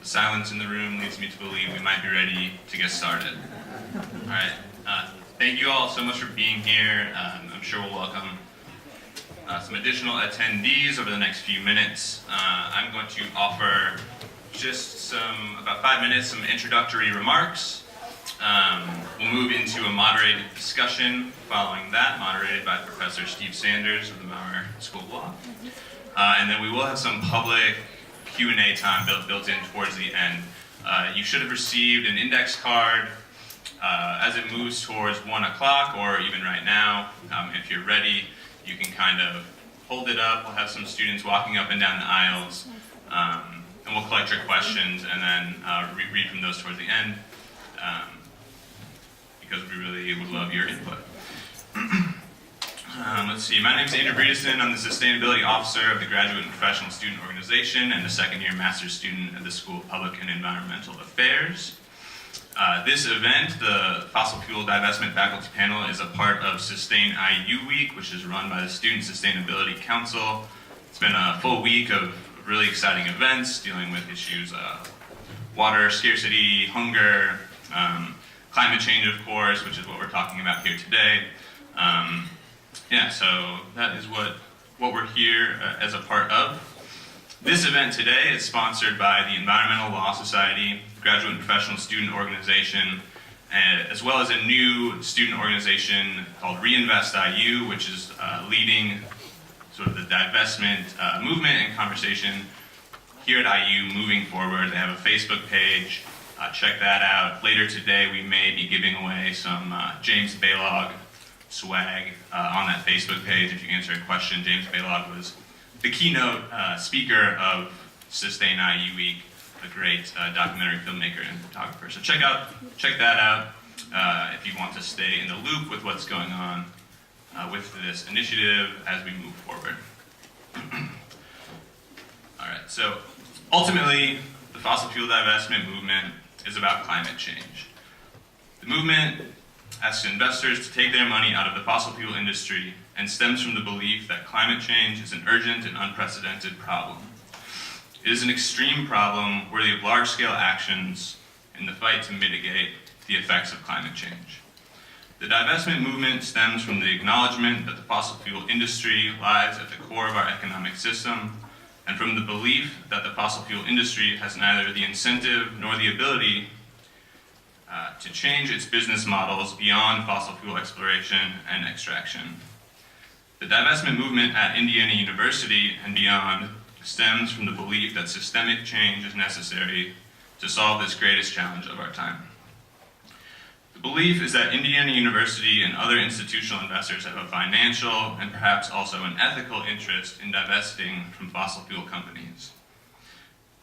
The silence in the room leads me to believe we might be ready to get started. All right. Thank you all so much for being here. I'm sure we'll welcome some additional attendees over the next few minutes. I'm going to offer just about 5 minutes, some introductory remarks. We'll move into a moderated discussion following that, moderated by Professor Steve Sanders of the Maurer School of Law. And then we will have some public Q&A time built in towards the end. You should have received an index card as it moves towards 1 o'clock, or even right now. If you're ready, you can kind of hold it up. We'll have some students walking up and down the aisles, and we'll collect your questions and then read from those towards the end, because we really would love your input. Let's see, my name is Andrew Bredesen. I'm the Sustainability Officer of the Graduate and Professional Student Organization and a second-year master's student at the School of Public and Environmental Affairs. This event, the Fossil Fuel Divestment Faculty Panel, is a part of Sustain IU Week, which is run by the Student Sustainability Council. It's been a full week of really exciting events dealing with issues of water scarcity, hunger, climate change, of course, which is what we're talking about here today. So that is what we're here as a part of. This event today is sponsored by the Environmental Law Society, Graduate and Professional Student Organization, as well as a new student organization called Reinvest IU, which is leading sort of the divestment movement and conversation here at IU moving forward. They have a Facebook page. Check that out. Later today, we may be giving away some James Baylog swag on that Facebook page. If you can answer a question, James Baylog was the keynote speaker of Sustain IU Week, a great documentary filmmaker and photographer. So check that out if you want to stay in the loop with what's going on with this initiative as we move forward. All right, so ultimately, the fossil fuel divestment movement is about climate change. The movement asks investors to take their money out of the fossil fuel industry and stems from the belief that climate change is an urgent and unprecedented problem. It is an extreme problem worthy of large-scale actions in the fight to mitigate the effects of climate change. The divestment movement stems from the acknowledgement that the fossil fuel industry lies at the core of our economic system, and from the belief that the fossil fuel industry has neither the incentive nor the ability to change its business models beyond fossil fuel exploration and extraction. The divestment movement at Indiana University and beyond stems from the belief that systemic change is necessary to solve this greatest challenge of our time. The belief is that Indiana University and other institutional investors have a financial and perhaps also an ethical interest in divesting from fossil fuel companies.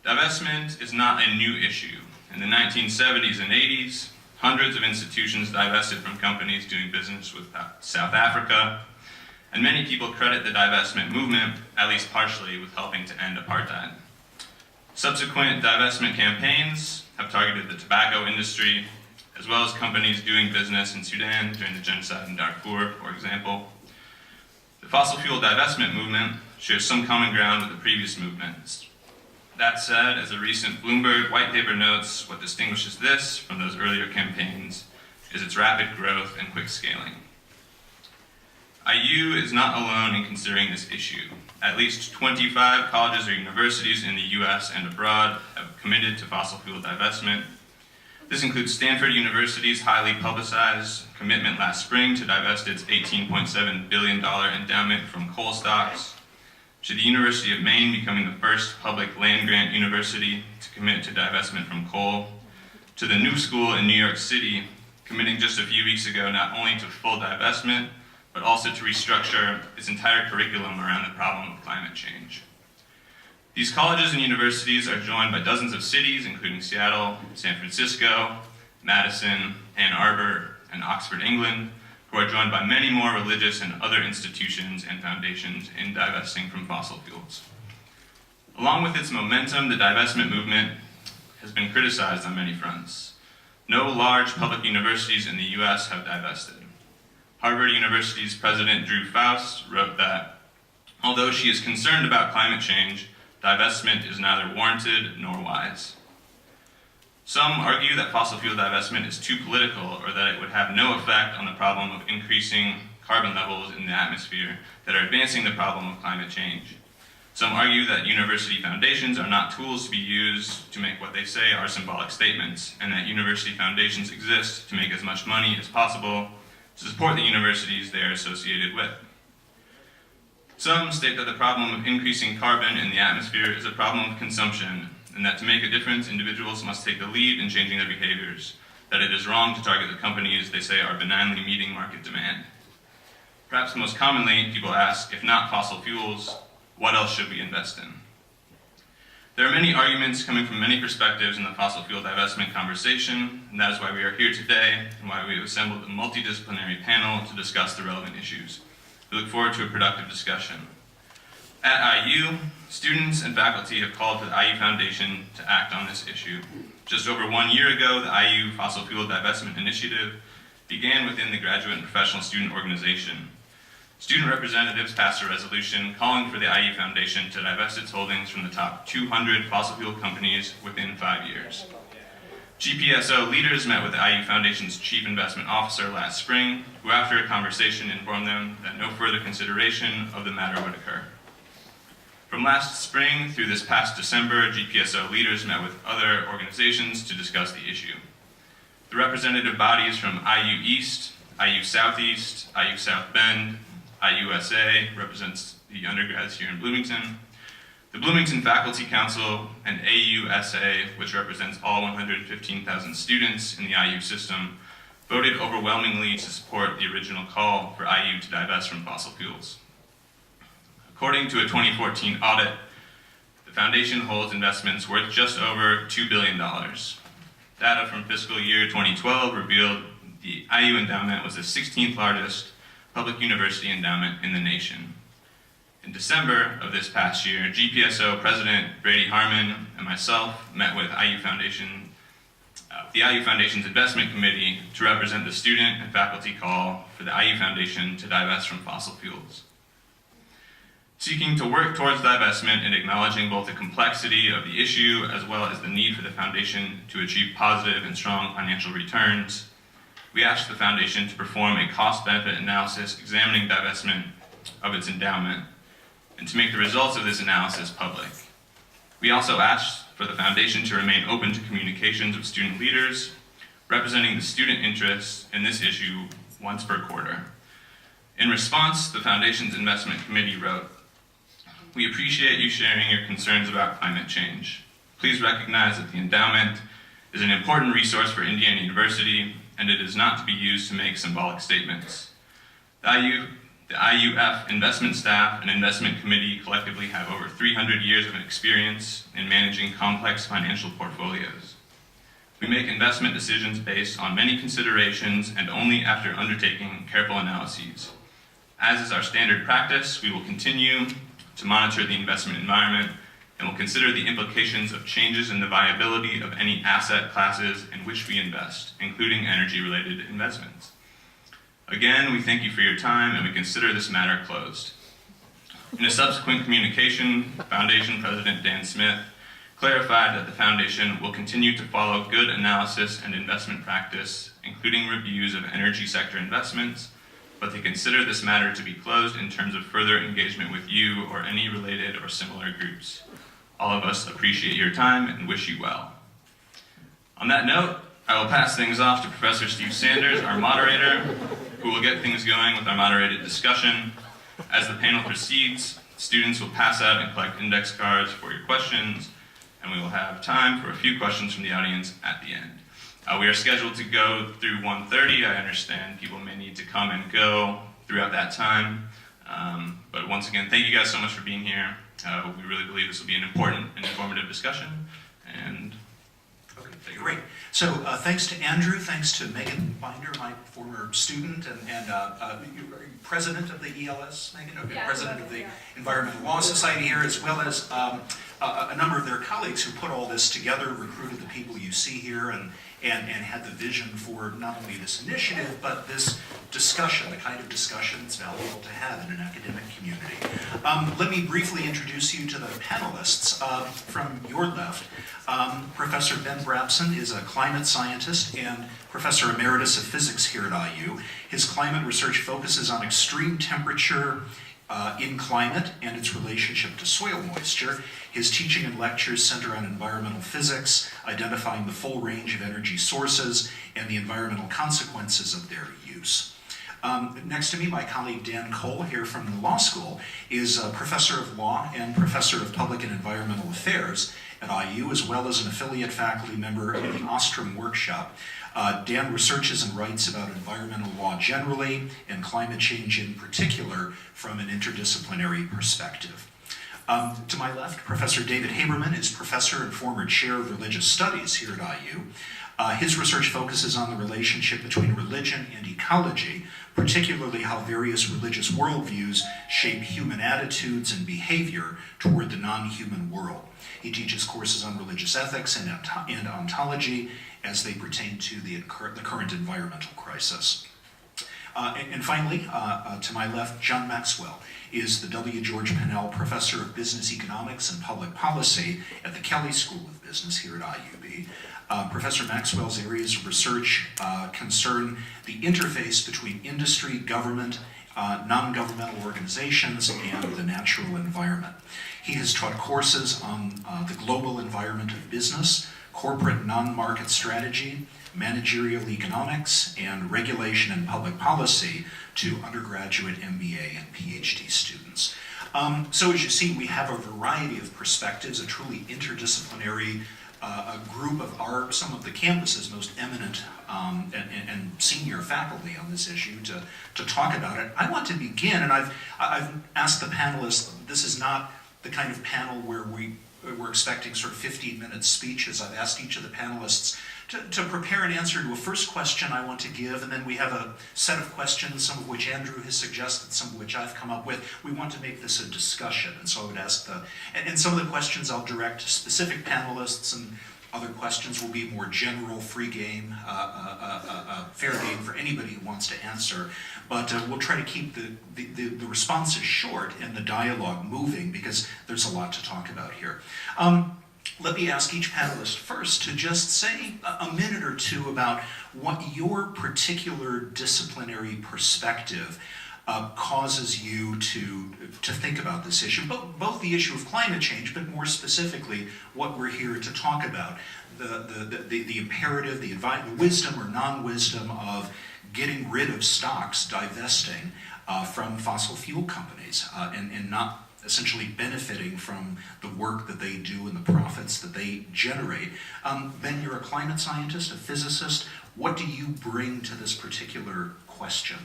Divestment is not a new issue. In the 1970s and 80s, hundreds of institutions divested from companies doing business with South Africa, and many people credit the divestment movement, at least partially, with helping to end apartheid. Subsequent divestment campaigns have targeted the tobacco industry, as well as companies doing business in Sudan during the genocide in Darfur, for example. The fossil fuel divestment movement shares some common ground with the previous movements. That said, as a recent Bloomberg white paper notes, what distinguishes this from those earlier campaigns is its rapid growth and quick scaling. IU is not alone in considering this issue. At least 25 colleges or universities in the US and abroad have committed to fossil fuel divestment. This includes Stanford University's highly publicized commitment last spring to divest its $18.7 billion endowment from coal stocks, to the University of Maine becoming the first public land-grant university to commit to divestment from coal, to the New School in New York City, committing just a few weeks ago not only to full divestment, but also to restructure its entire curriculum around the problem of climate change. These colleges and universities are joined by dozens of cities, including Seattle, San Francisco, Madison, Ann Arbor, and Oxford, England, who are joined by many more religious and other institutions and foundations in divesting from fossil fuels. Along with its momentum, the divestment movement has been criticized on many fronts. No large public universities in the US have divested. Harvard University's president Drew Faust wrote that, although she is concerned about climate change, divestment is neither warranted nor wise. Some argue that fossil fuel divestment is too political, or that it would have no effect on the problem of increasing carbon levels in the atmosphere that are advancing the problem of climate change. Some argue that university foundations are not tools to be used to make what they say are symbolic statements, and that university foundations exist to make as much money as possible to support the universities they are associated with. Some state that the problem of increasing carbon in the atmosphere is a problem of consumption, and that to make a difference, individuals must take the lead in changing their behaviors, that it is wrong to target the companies they say are benignly meeting market demand. Perhaps most commonly, people ask, if not fossil fuels, what else should we invest in? There are many arguments coming from many perspectives in the fossil fuel divestment conversation, and that is why we are here today, and why we have assembled a multidisciplinary panel to discuss the relevant issues. We look forward to a productive discussion. At IU, students and faculty have called for the IU Foundation to act on this issue. Just over 1 year ago, the IU Fossil Fuel Divestment Initiative began within the graduate and professional student organization. Student representatives passed a resolution calling for the IU Foundation to divest its holdings from the top 200 fossil fuel companies within 5 years. GPSO leaders met with the IU Foundation's Chief Investment Officer last spring, who after a conversation informed them that no further consideration of the matter would occur. From last spring through this past December, GPSO leaders met with other organizations to discuss the issue. The representative bodies from IU East, IU Southeast, IU South Bend, IUSA represents the undergrads here in Bloomington, the Bloomington Faculty Council, and AUSA, which represents all 115,000 students in the IU system, voted overwhelmingly to support the original call for IU to divest from fossil fuels. According to a 2014 audit, the foundation holds investments worth just over $2 billion. Data from fiscal year 2012 revealed the IU endowment was the 16th largest public university endowment in the nation. In December of this past year, GPSO President Brady Harmon and myself met with the IU Foundation's Investment Committee to represent the student and faculty call for the IU Foundation to divest from fossil fuels. Seeking to work towards divestment and acknowledging both the complexity of the issue as well as the need for the foundation to achieve positive and strong financial returns, we asked the foundation to perform a cost-benefit analysis examining divestment of its endowment and to make the results of this analysis public. We also asked for the foundation to remain open to communications with student leaders, representing the student interests in this issue once per quarter. In response, the foundation's investment committee wrote, "We appreciate you sharing your concerns about climate change. Please recognize that the endowment is an important resource for Indiana University, and it is not to be used to make symbolic statements. The IUF investment staff and investment committee collectively have over 300 years of experience in managing complex financial portfolios. We make investment decisions based on many considerations and only after undertaking careful analyses. As is our standard practice, we will continue to monitor the investment environment and will consider the implications of changes in the viability of any asset classes in which we invest, including energy-related investments. Again, we thank you for your time and we consider this matter closed." In a subsequent communication, Foundation President Dan Smith clarified that the Foundation will continue to follow good analysis and investment practice, including reviews of energy sector investments, but they consider this matter to be closed in terms of further engagement with you or any related or similar groups. All of us appreciate your time and wish you well. On that note, I will pass things off to Professor Steve Sanders, our moderator, who will get things going with our moderated discussion. As the panel proceeds, students will pass out and collect index cards for your questions, and we will have time for a few questions from the audience at the end. We are scheduled to go through 1:30. I understand people may need to come and go throughout that time. But once again, thank you guys so much for being here. We really believe this will be an important and informative discussion. And Okay, great. So thanks to Andrew, thanks to Megan Binder, my former student and president of the ELS, Megan? Okay, yeah, president of the Environmental Law Society here, as well as a number of their colleagues who put all this together, recruited the people you see here, and had the vision for not only this initiative, but this discussion, the kind of discussion that's valuable to have in an academic community. Let me briefly introduce you to the panelists. From your left, Professor Ben Brabson is a climate scientist and Professor Emeritus of Physics here at IU. His climate research focuses on extreme temperature in climate and its relationship to soil moisture. His teaching and lectures center on environmental physics, identifying the full range of energy sources and the environmental consequences of their use. Next to me, my colleague Dan Cole here from the law school is a professor of law and professor of public and environmental affairs at IU, as well as an affiliate faculty member in the Ostrom workshop. Dan researches and writes about environmental law generally and climate change in particular from an interdisciplinary perspective. To my left, Professor David Haberman is professor and former chair of religious studies here at IU. His research focuses on the relationship between religion and ecology, particularly how various religious worldviews shape human attitudes and behavior toward the non-human world. He teaches courses on religious ethics and ontology as they pertain to the current environmental crisis. And finally, to my left, John Maxwell is the W. George Pennell Professor of Business Economics and Public Policy at the Kelley School of Business here at IUB. Professor Maxwell's areas of research concern the interface between industry, government, non-governmental organizations, and the natural environment. He has taught courses on the global environment of business, corporate non-market strategy, managerial economics, and regulation and public policy to undergraduate MBA and PhD students. So as you see, we have a variety of perspectives, a truly interdisciplinary group of some of the campus's most eminent and senior faculty on this issue to talk about it. I want to begin, and I've asked the panelists, this is not the kind of panel where we're expecting sort of 15-minute speeches. I've asked each of the panelists to prepare an answer to a first question I want to give, and then we have a set of questions, some of which Andrew has suggested, some of which I've come up with. We want to make this a discussion, and so I would ask and some of the questions I'll direct to specific panelists, and other questions will be more general, free game, fair game for anybody who wants to answer. But we'll try to keep the responses short and the dialogue moving, because there's a lot to talk about here. Let me ask each panelist first to just say a minute or two about what your particular disciplinary perspective causes you to think about this issue, both the issue of climate change, but more specifically what we're here to talk about, the imperative, the wisdom or non-wisdom of getting rid of stocks, divesting from fossil fuel companies, and not essentially benefiting from the work that they do and the profits that they generate. Ben, you're a climate scientist, a physicist. What do you bring to this particular question?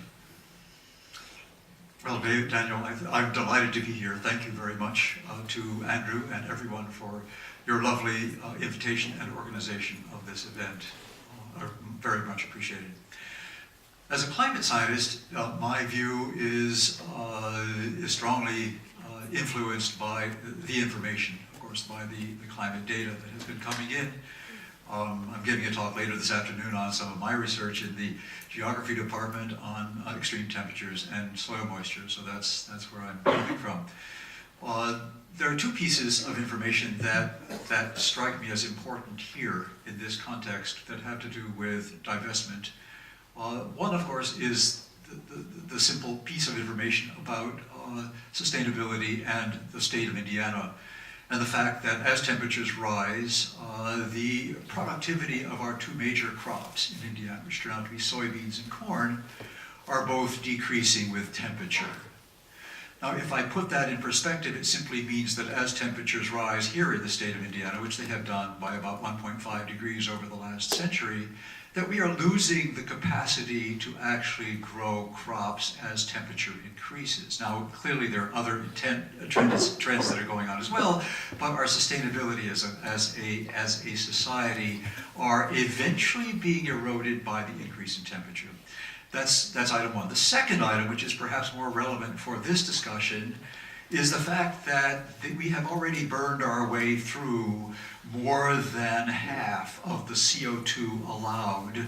Well, Dave, Daniel, I'm delighted to be here. Thank you very much to Andrew and everyone for your lovely invitation and organization of this event. Very much appreciated. As a climate scientist, my view is strongly influenced by the information, of course, by the climate data that has been coming in. I'm giving a talk later this afternoon on some of my research in the geography department on extreme temperatures and soil moisture, so that's where I'm coming from. There are two pieces of information that strike me as important here in this context that have to do with divestment. One, of course, is the simple piece of information about sustainability and the state of Indiana, and the fact that as temperatures rise, the productivity of our two major crops in Indiana, which turn out to be soybeans and corn, are both decreasing with temperature. Now, if I put that in perspective, it simply means that as temperatures rise here in the state of Indiana, which they have done by about 1.5 degrees over the last century, that we are losing the capacity to actually grow crops as temperature increases. Now, clearly there are other trends that are going on as well, but our sustainability as a society are eventually being eroded by the increase in temperature. That's item one. The second item, which is perhaps more relevant for this discussion, is the fact that we have already burned our way through more than half of the CO2 allowed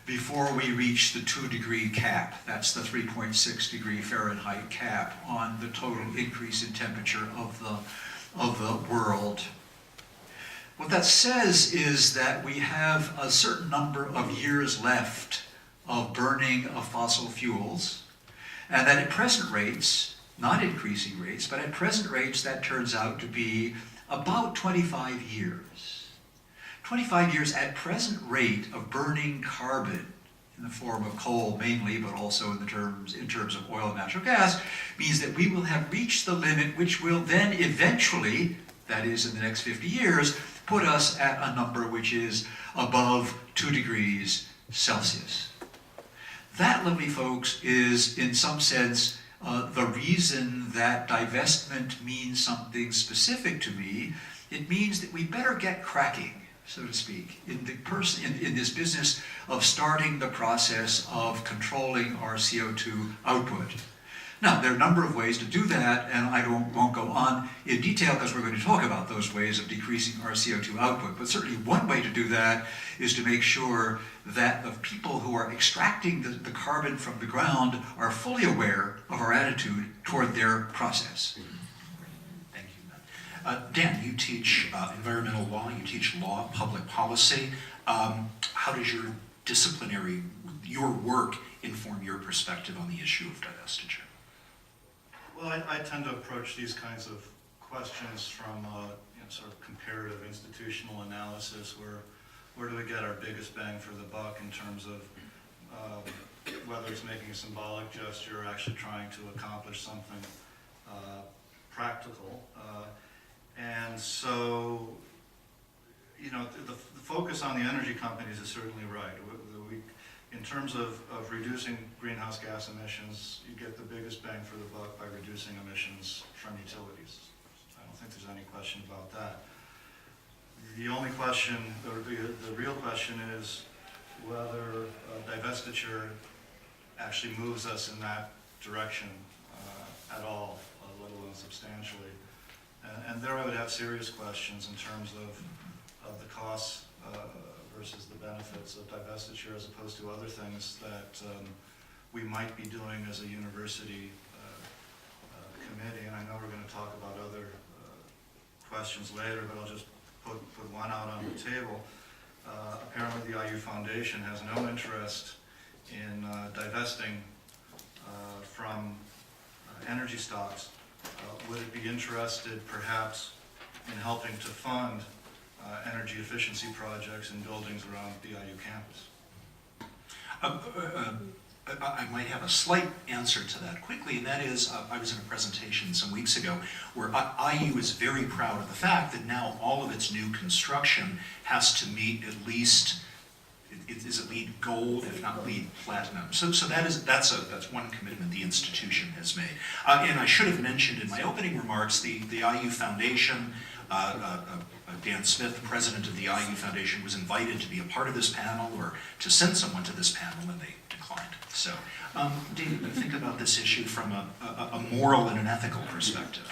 before we reach the 2-degree cap. That's the 3.6 degree Fahrenheit cap on the total increase in temperature of the world. What that says is that we have a certain number of years left of burning of fossil fuels, and that at present rates, not increasing rates, but at present rates that turns out to be about 25 years. 25 years at present rate of burning carbon in the form of coal mainly, but also in terms of oil and natural gas, means that we will have reached the limit which will then eventually, that is in the next 50 years, put us at a number which is above 2 degrees Celsius. That, lovely folks, is in some sense the reason that divestment means something specific to me. It means that we better get cracking, so to speak, in this business of starting the process of controlling our CO2 output. Now, there are a number of ways to do that, and I won't go on in detail because we're going to talk about those ways of decreasing our CO2 output. But certainly one way to do that is to make sure that the people who are extracting the carbon from the ground are fully aware of our attitude toward their process. Thank you. Dan, you teach environmental law, you teach law, public policy. How does your work inform your perspective on the issue of divestiture? Well, I tend to approach these kinds of questions from sort of comparative institutional analysis, where do we get our biggest bang for the buck in terms of whether it's making a symbolic gesture or actually trying to accomplish something practical. And so, the focus on the energy companies is certainly right. In terms of reducing greenhouse gas emissions, you get the biggest bang for the buck by reducing emissions from utilities. I don't think there's any question about that. The only question, or the real question, is whether divestiture actually moves us in that direction at all, let alone substantially. And there I would have serious questions in terms of the costs versus the benefits of divestiture as opposed to other things that we might be doing as a university committee. And I know we're going to talk about other questions later, but I'll just put one out on the table. Apparently the IU Foundation has no interest in divesting from energy stocks. Would it be interested perhaps in helping to fund energy efficiency projects in buildings around the IU campus? I might have a slight answer to that quickly, and that is, I was in a presentation some weeks ago where IU is very proud of the fact that now all of its new construction has to meet at least, is it LEED Gold, if not LEED Platinum? So that's one commitment the institution has made. And I should have mentioned in my opening remarks the IU Foundation. Dan Smith, the president of the IU Foundation, was invited to be a part of this panel or to send someone to this panel, and they declined. So, David, you think about this issue from a moral and an ethical perspective.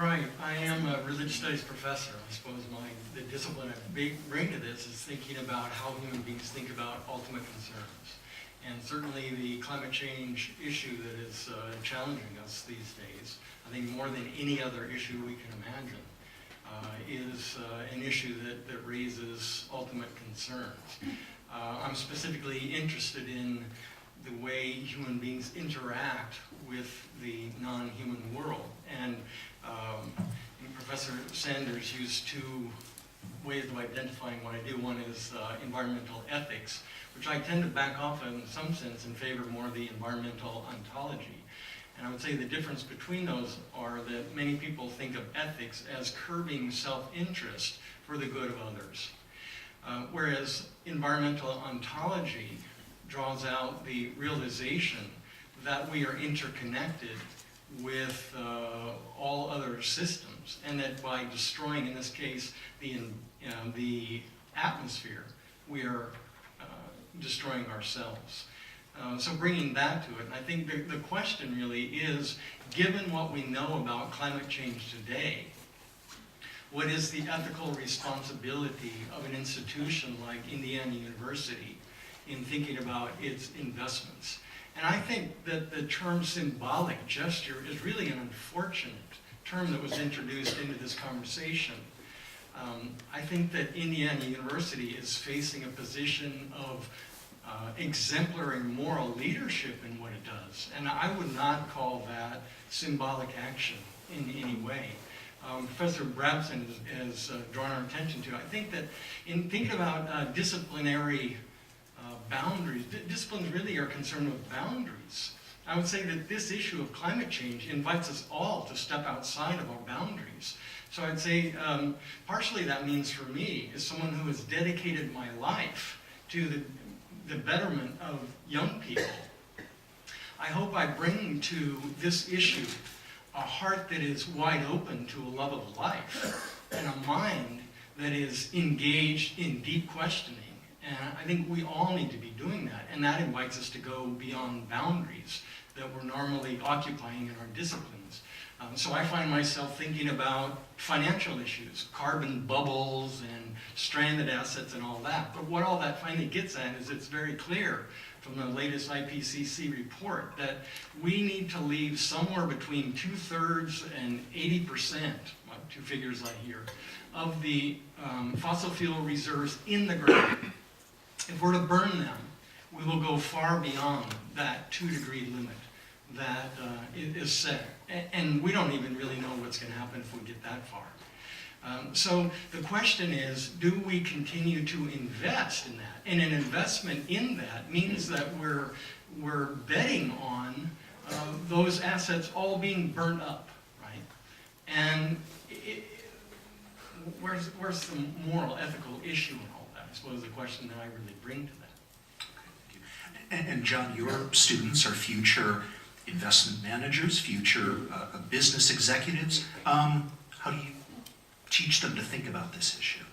Right. I am a religious studies professor. I suppose the discipline I bring to this is thinking about how human beings think about ultimate concerns. And certainly the climate change issue that is challenging us these days, I think more than any other issue we can imagine, is an issue that raises ultimate concerns. I'm specifically interested in the way human beings interact with the non-human world. And Professor Sanders used two ways of identifying what I do. One is environmental ethics, which I tend to back off in some sense in favor more of the environmental ontology. And I would say the difference between those are that many people think of ethics as curbing self-interest for the good of others. Whereas environmental ontology draws out the realization that we are interconnected with all other systems, and that by destroying, in this case, the atmosphere, we are destroying ourselves. So bringing that to it, and I think the question really is, given what we know about climate change today, what is the ethical responsibility of an institution like Indiana University in thinking about its investments. And I think that the term symbolic gesture is really an unfortunate term that was introduced into this conversation. I think that Indiana University is facing a position of exemplary moral leadership in what it does. And I would not call that symbolic action in any way. Professor Brabson has drawn our attention to. I think that in thinking about disciplinary boundaries, disciplines really are concerned with boundaries. I would say that this issue of climate change invites us all to step outside of our boundaries. So I'd say partially that means for me, as someone who has dedicated my life to the betterment of young people, I hope I bring to this issue a heart that is wide open to a love of life and a mind that is engaged in deep questioning. And I think we all need to be doing that. And that invites us to go beyond boundaries that we're normally occupying in our disciplines. So I find myself thinking about financial issues, carbon bubbles and stranded assets and all that. But what all that finally gets at is it's very clear from the latest IPCC report that we need to leave somewhere between 2/3 and 80%, two figures I hear, of the fossil fuel reserves in the ground. If we're to burn them, we will go far beyond that 2-degree limit that is set. And we don't even really know what's going to happen if we get that far. So the question is, do we continue to invest in that? And an investment in that means that we're betting on those assets all being burnt up, right? And where's the moral, ethical issue in all that? I suppose the question that I really bring to that. And John, your students are future investment managers, future business executives. How do you teach them to think about this issue?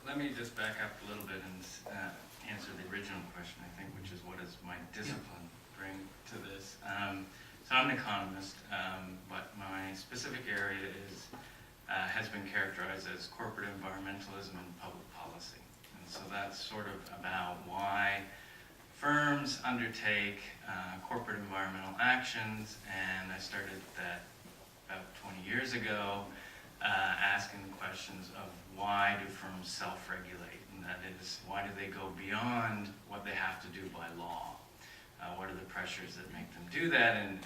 Let me just back up a little bit and answer the original question, I think, which is what does my discipline bring to this? So I'm an economist, but my specific area has been characterized as corporate environmentalism and public policy. And so that's sort of about why firms undertake corporate environmental actions, and I started that about 20 years ago, asking the questions of why do firms self-regulate, and that is, why do they go beyond what they have to do by law? What are the pressures that make them do that? And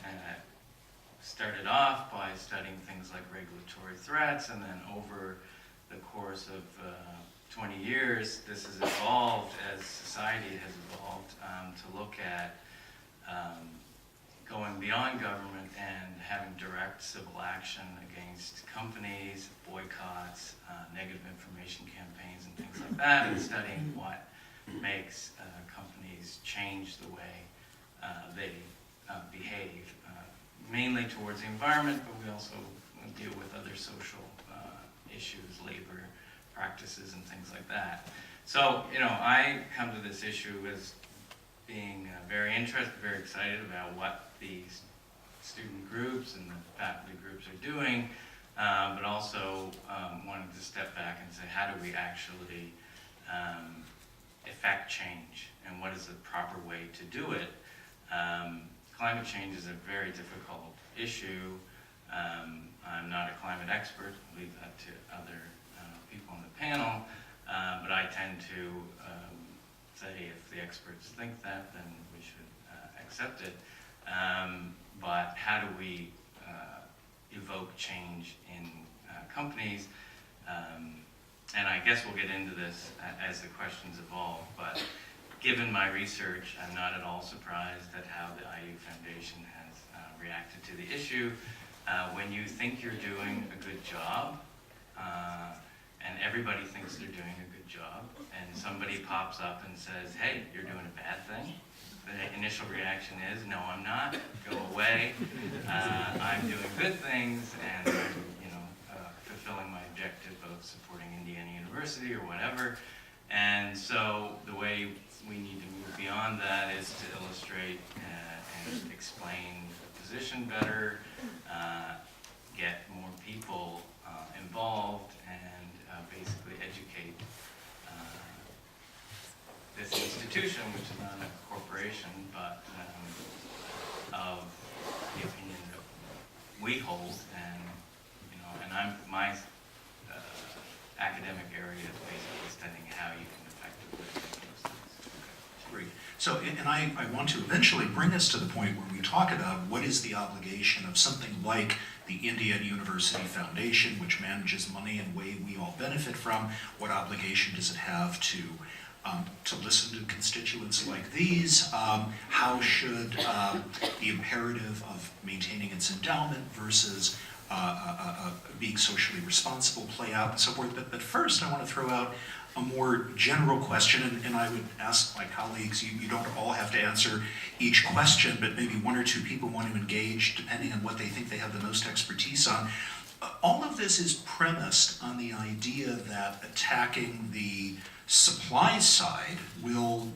started off by studying things like regulatory threats, and then over the course of 20 years, this has evolved as society has evolved to look at going beyond government and having direct civil action against companies, boycotts, negative information campaigns, and things like that, and studying what makes companies change the way they behave, mainly towards the environment, but we also deal with other social issues, labor practices, and things like that. So, I come to this issue as being very interested, very excited about what these student groups and the faculty groups are doing, but also wanted to step back and say, how do we actually effect change, and what is the proper way to do it? Climate change is a very difficult issue. I'm not a climate expert, I'll leave that to other people on the panel, but I tend to say if the experts think that, then we should accept it. But how do we evoke change in companies? And I guess we'll get into this as the questions evolve, but given my research, I'm not at all surprised at how the IU Foundation has reacted to the issue. When you think you're doing a good job, and everybody thinks they're doing a good job, and somebody pops up and says, hey, you're doing a bad thing, the initial reaction is, no, I'm not, go away, I'm doing good things, and I'm fulfilling my objective of supporting Indiana University or whatever. And so the way we need to move beyond that is to illustrate and explain the position better, get more people involved and basically educate this institution, which is not a corporation, but of the opinion that we hold, and my academic area is basically studying how you can effectively make those things. Great. So, and I want to eventually bring us to the point where we talk about what is the obligation of something like the Indiana University Foundation, which manages money in a way we all benefit from. What obligation does it have to listen to constituents like these? How should the imperative of maintaining its endowment versus being socially responsible play out and so forth? But first, I want to throw out a more general question, and I would ask my colleagues, you don't all have to answer each question, but maybe one or two people want to engage depending on what they think they have the most expertise on. All of this is premised on the idea that attacking the supply side will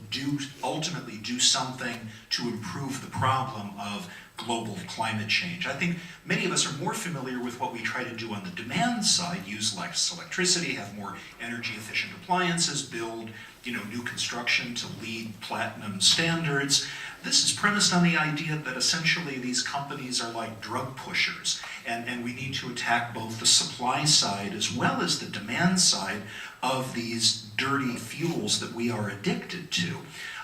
ultimately do something to improve the problem of global climate change. I think many of us are more familiar with what we try to do on the demand side, use less electricity, have more energy efficient appliances, build new construction to LEED Platinum standards. This is premised on the idea that essentially these companies are like drug pushers, and we need to attack both the supply side as well as the demand side of these dirty fuels that we are addicted to.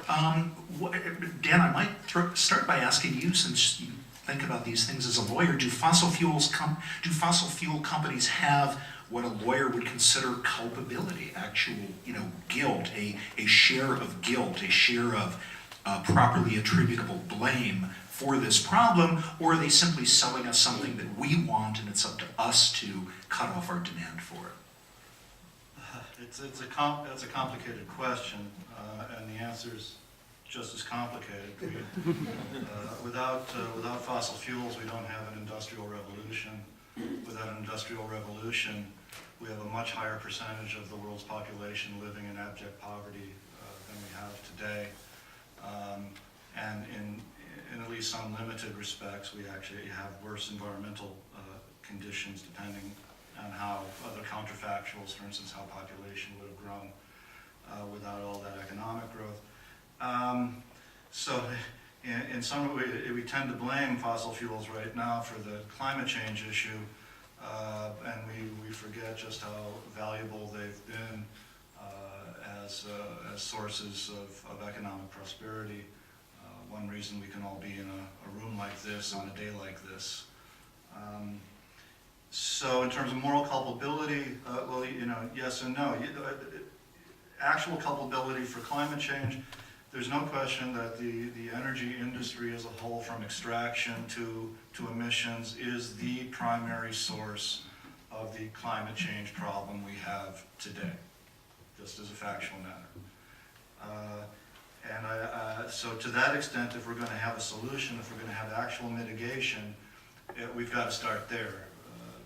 Dan, I might start by asking you, since you think about these things as a lawyer, do fossil fuel companies have what a lawyer would consider culpability, actual guilt, a share of guilt, a share of properly attributable blame for this problem, or are they simply selling us something that we want and it's up to us to cut off our demand for it? It's a complicated question, and the answer is just as complicated. Without fossil fuels, we don't have an industrial revolution. Without an industrial revolution, we have a much higher percentage of the world's population living in abject poverty than we have today. And in at least some limited respects, we actually have worse environmental conditions depending on how other counterfactuals, for instance, how population would have grown without all that economic growth. So in some way, we tend to blame fossil fuels right now for the climate change issue, and we forget just how valuable they've been as sources of economic prosperity. One reason we can all be in a room like this on a day like this. So in terms of moral culpability, well, yes and no. Actual culpability for climate change, there's no question that the energy industry as a whole, from extraction to emissions, is the primary source of the climate change problem we have today, just as a factual matter. So to that extent, if we're going to have a solution, if we're going to have actual mitigation, we've got to start there.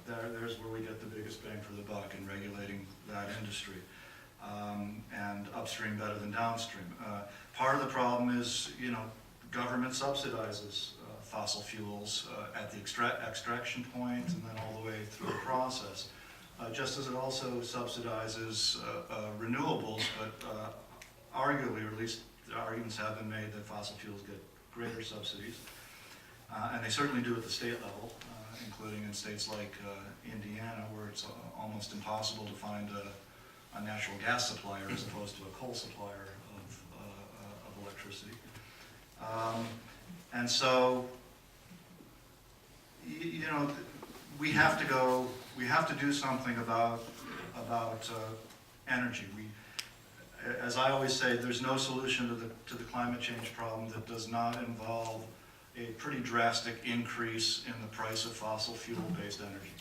There's where we get the biggest bang for the buck in regulating that industry. And upstream better than downstream. Part of the problem is, government subsidizes fossil fuels at the extraction point and then all the way through the process. Just as it also subsidizes renewables, but arguably, or at least the arguments have been made that fossil fuels get greater subsidies. And they certainly do at the state level, including in states like Indiana, where it's almost impossible to find a natural gas supplier as opposed to a coal supplier of electricity. And so, we have to do something about energy. As I always say, there's no solution to the climate change problem that does not involve a pretty drastic increase in the price of fossil fuel-based energy.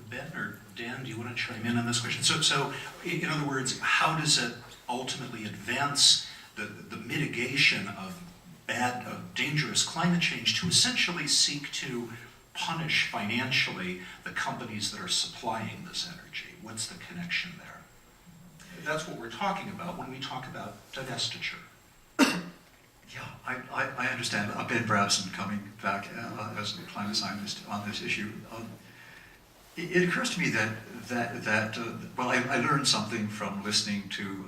Ben or Dan, do you want to chime in on this question? So in other words, how does it ultimately advance the mitigation of dangerous climate change to essentially seek to punish financially the companies that are supplying this energy? What's the connection there? That's what we're talking about when we talk about divestiture. Yeah, I I understand. Ben Brabson coming back as a climate scientist on this issue. It occurs to me well, I learned something from listening to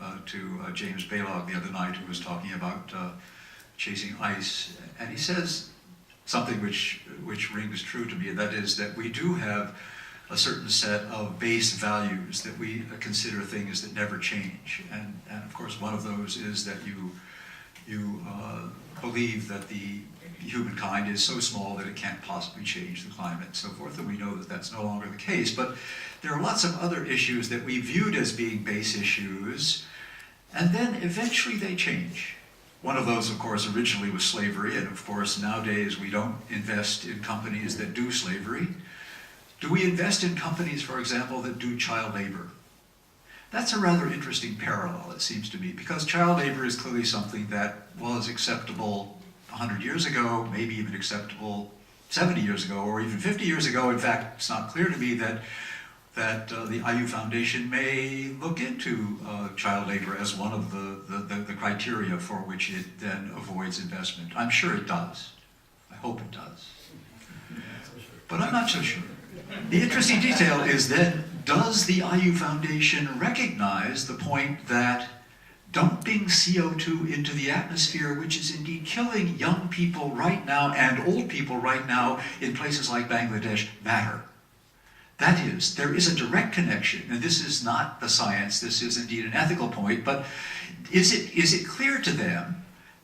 James Balog the other night, who was talking about chasing ice, and he says something which rings true to me, and that is that we do have a certain set of base values that we consider things that never change, and of course one of those is that you believe that the humankind is so small that it can't possibly change the climate and so forth, and we know that that's no longer the case. But there are lots of other issues that we viewed as being base issues, and then eventually they change. One of those, of course, originally was slavery, and of course nowadays we don't invest in companies that do slavery. Do we invest in companies, for example, that do child labor? That's a rather interesting parallel, it seems to me, because child labor is clearly something that was acceptable 100 years ago, maybe even acceptable 70 years ago, or even 50 years ago. In fact, it's not clear to me that the IU Foundation may look into child labor as one of the criteria for which it then avoids investment. I'm sure it does. I hope it does. But I'm not so sure. The interesting detail is then, does the IU Foundation recognize the point that dumping CO2 into the atmosphere, which is indeed killing young people right now and old people right now in places like Bangladesh, matter? That is, there is a direct connection, and this is not the science, this is indeed an ethical point, but is it clear to them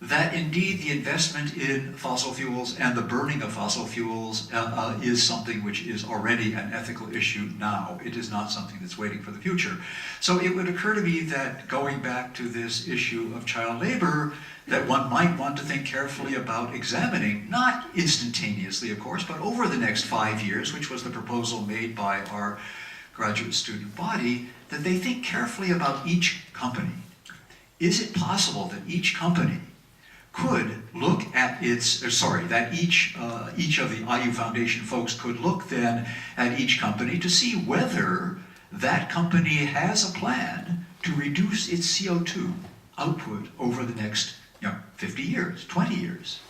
that indeed the investment in fossil fuels and the burning of fossil fuels is something which is already an ethical issue now? It is not something that's waiting for the future. So it would occur to me that, going back to this issue of child labor, that one might want to think carefully about examining, not instantaneously of course, but over the next 5 years, which was the proposal made by our graduate student body, that they think carefully about each company. Is it possible that each company could look at that each of the IU Foundation folks could look then at each company to see whether that company has a plan to reduce its CO2 output over the next 50 years, 20 years.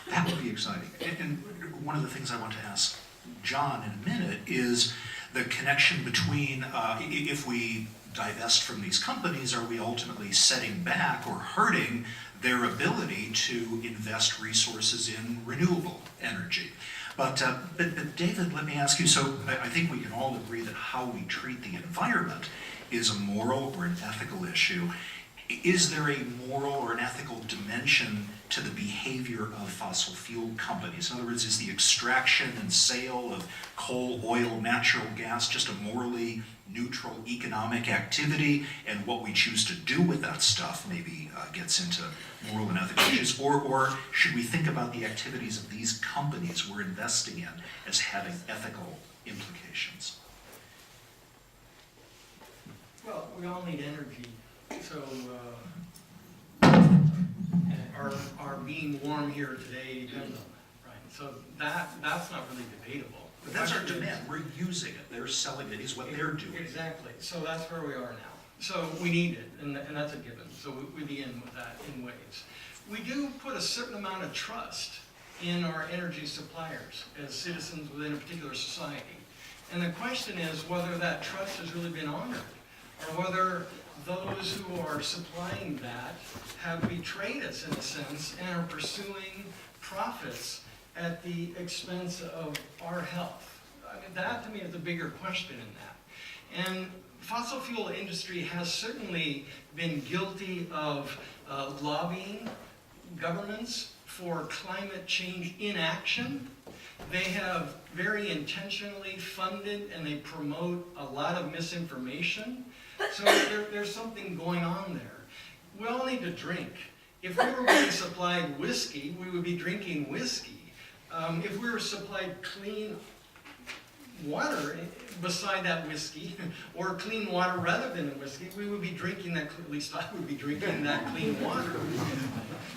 That would be exciting. And one of the things I want to ask John in a minute is the connection between, if we divest from these companies, are we ultimately setting back or hurting their ability to invest resources in renewable energy? But David, let me ask you, so I think we can all agree that how we treat the environment is a moral or an ethical issue. Is there a moral or an ethical dimension to the behavior of fossil fuel companies? In other words, is the extraction and sale of coal, oil, natural gas just a morally neutral economic activity, and what we choose to do with that stuff maybe gets into moral and ethical issues? Or should we think about the activities of these companies we're investing in as having ethical implications? Well, we all need energy, so our being warm here today depends on that, right? So that's not really debatable. But that's our demand. We're using it. They're selling it. Is what they're doing. Exactly. So that's where we are now. So we need it, and that's a given. So we begin with that in ways. We do put a certain amount of trust in our energy suppliers as citizens within a particular society. And the question is whether that trust has really been honored, or whether those who are supplying that have betrayed us in a sense and are pursuing profits at the expense of our health. I mean, that to me is the bigger question in that. And fossil fuel industry has certainly been guilty of lobbying governments for climate change inaction. They have very intentionally funded and they promote a lot of misinformation. So there's something going on there. We all need to drink. If we were being supplied whiskey, we would be drinking whiskey. If we were supplied clean water beside that whiskey, or clean water rather than the whiskey, we would be drinking that, at least I would be drinking that clean water.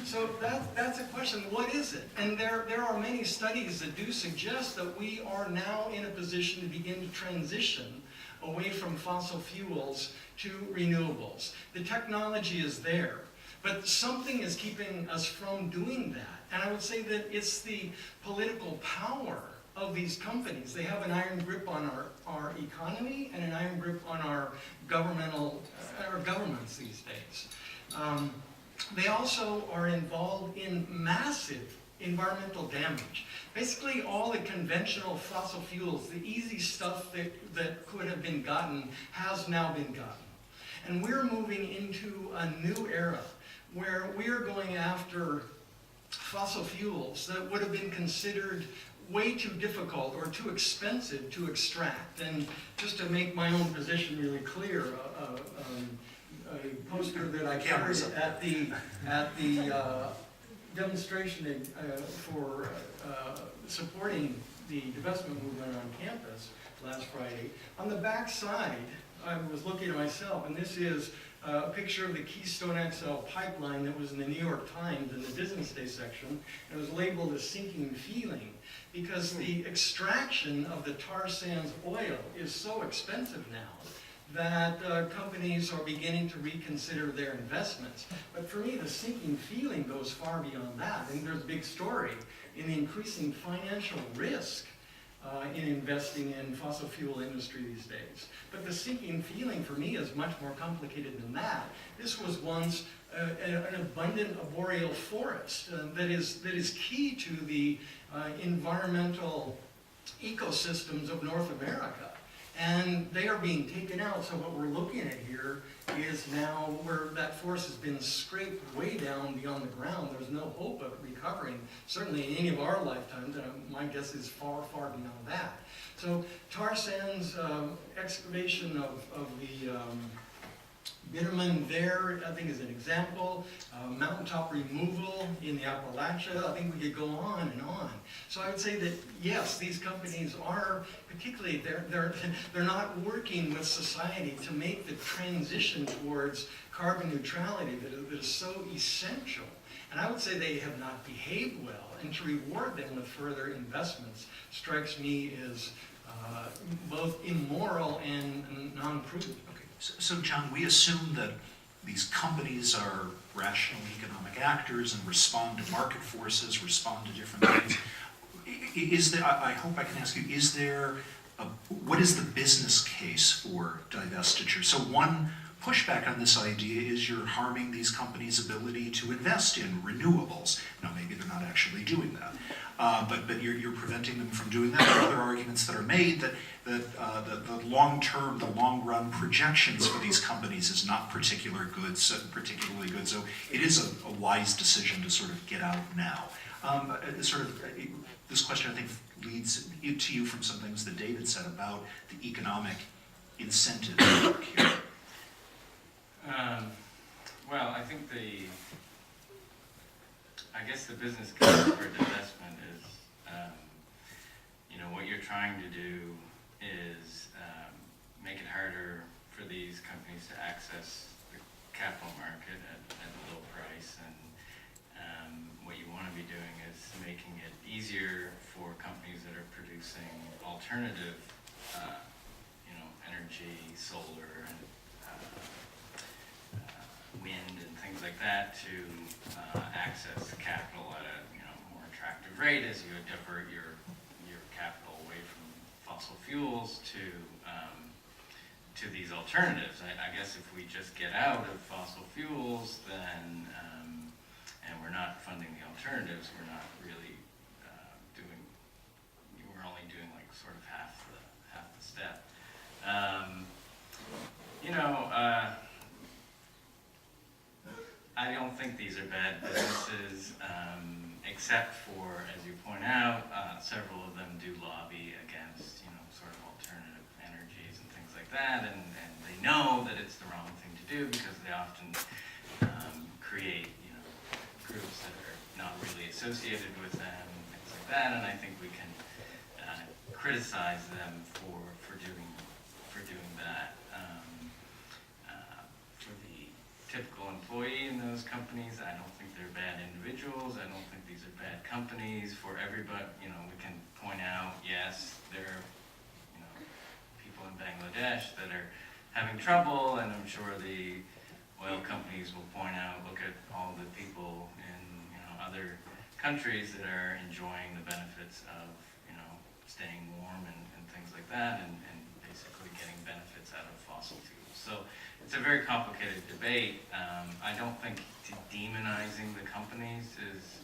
So that's a question, what is it? And there are many studies that do suggest that we are now in a position to begin to transition away from fossil fuels to renewables. The technology is there. But something is keeping us from doing that. And I would say that it's the political power of these companies. They have an iron grip on our economy and an iron grip on our governments these days. They also are involved in massive environmental damage. Basically, all the conventional fossil fuels, the easy stuff that could have been gotten, has now been gotten. And we're moving into a new era where we are going after fossil fuels that would have been considered way too difficult or too expensive to extract. And just to make my own position really clear, a poster that I carried at the demonstration for supporting the divestment movement on campus last Friday. On the back side, I was looking at myself, and this is a picture of the Keystone XL pipeline that was in the New York Times in the Business Day section. It was labeled a sinking feeling because the extraction of the tar sands oil is so expensive now that companies are beginning to reconsider their investments. But for me, the sinking feeling goes far beyond that. I think there's a big story in the increasing financial risk in investing in fossil fuel industry these days. But the sinking feeling for me is much more complicated than that. This was once an abundant arboreal forest that is key to the environmental ecosystems of North America. And they are being taken out. So what we're looking at here is now where that forest has been scraped way down beyond the ground. There's no hope of recovering, certainly in any of our lifetimes. And my guess is far, far beyond that. So tar sands excavation of the Bitterman there, I think, is an example. Mountaintop removal in the Appalachia, I think we could go on and on. So I would say that, yes, these companies are, particularly, they're not working with society to make the transition towards carbon neutrality that is so essential. And I would say they have not behaved well, and to reward them with further investments strikes me as both immoral and non-prudent. So, John, we assume that these companies are rational economic actors and respond to market forces, respond to different things. Is there, I hope I can ask you, what is the business case for divestiture? So one pushback on this idea is you're harming these companies' ability to invest in renewables. Now, maybe they're not actually doing that, but you're preventing them from doing that. There are other arguments that are made that the long-term, the long-run projections for these companies is not particularly good. So it is a wise decision to sort of get out now. This question, I think, leads to you from some things that David said about the economic incentive work here. Well, I think I guess the business case for divestment is, what you're trying to do is make it harder for these companies to access the capital market at a low price, and what you want to be doing is making it easier for companies that are producing alternative, energy, solar, and wind and things like that to access capital at a more attractive rate as you divert your capital away from fossil fuels to these alternatives. I guess if we just get out of fossil fuels, then and we're not funding the alternatives, we're not really we're only doing like sort of half the step. I don't think these are bad businesses, except for, as you point out, several of them do lobby against, sort of alternative energies and things like that, and they know that it's the wrong thing to do because they often create, groups that are not really associated with them, and things like that, and I think we can criticize them for doing that. For the typical employee in those companies, I don't think they're bad individuals. I don't think these are bad companies. For everybody, we can point out, yes, there are, people in Bangladesh that are having trouble, and I'm sure the oil companies will point out, look at all the people in, other countries that are enjoying the benefits of, staying warm and things like that, and basically getting benefits out of fossil fuels. So it's a very complicated debate. I don't think demonizing the companies is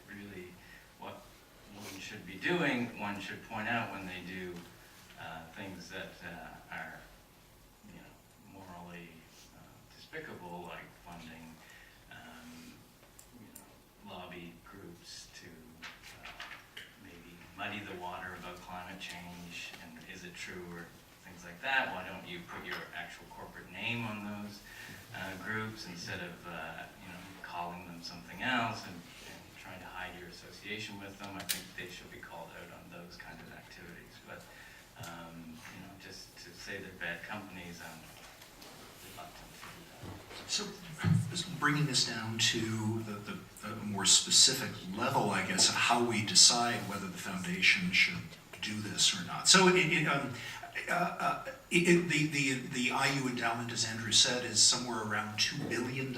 really what one should be doing. One should point out when they do things that are, morally despicable, like funding, lobby groups to maybe muddy the water about climate change, and is it true, or things like that. Why don't you put your actual corporate name on those groups instead of, calling them something else and trying to hide your association with them? I think they should be called out on those kind of activities. But, just to say they're bad companies, I'm reluctant to do that. So, bringing this down to the more specific level, I guess, of how we decide whether the foundation should do this or not. So, the IU endowment, as Andrew said, is somewhere around $2 billion.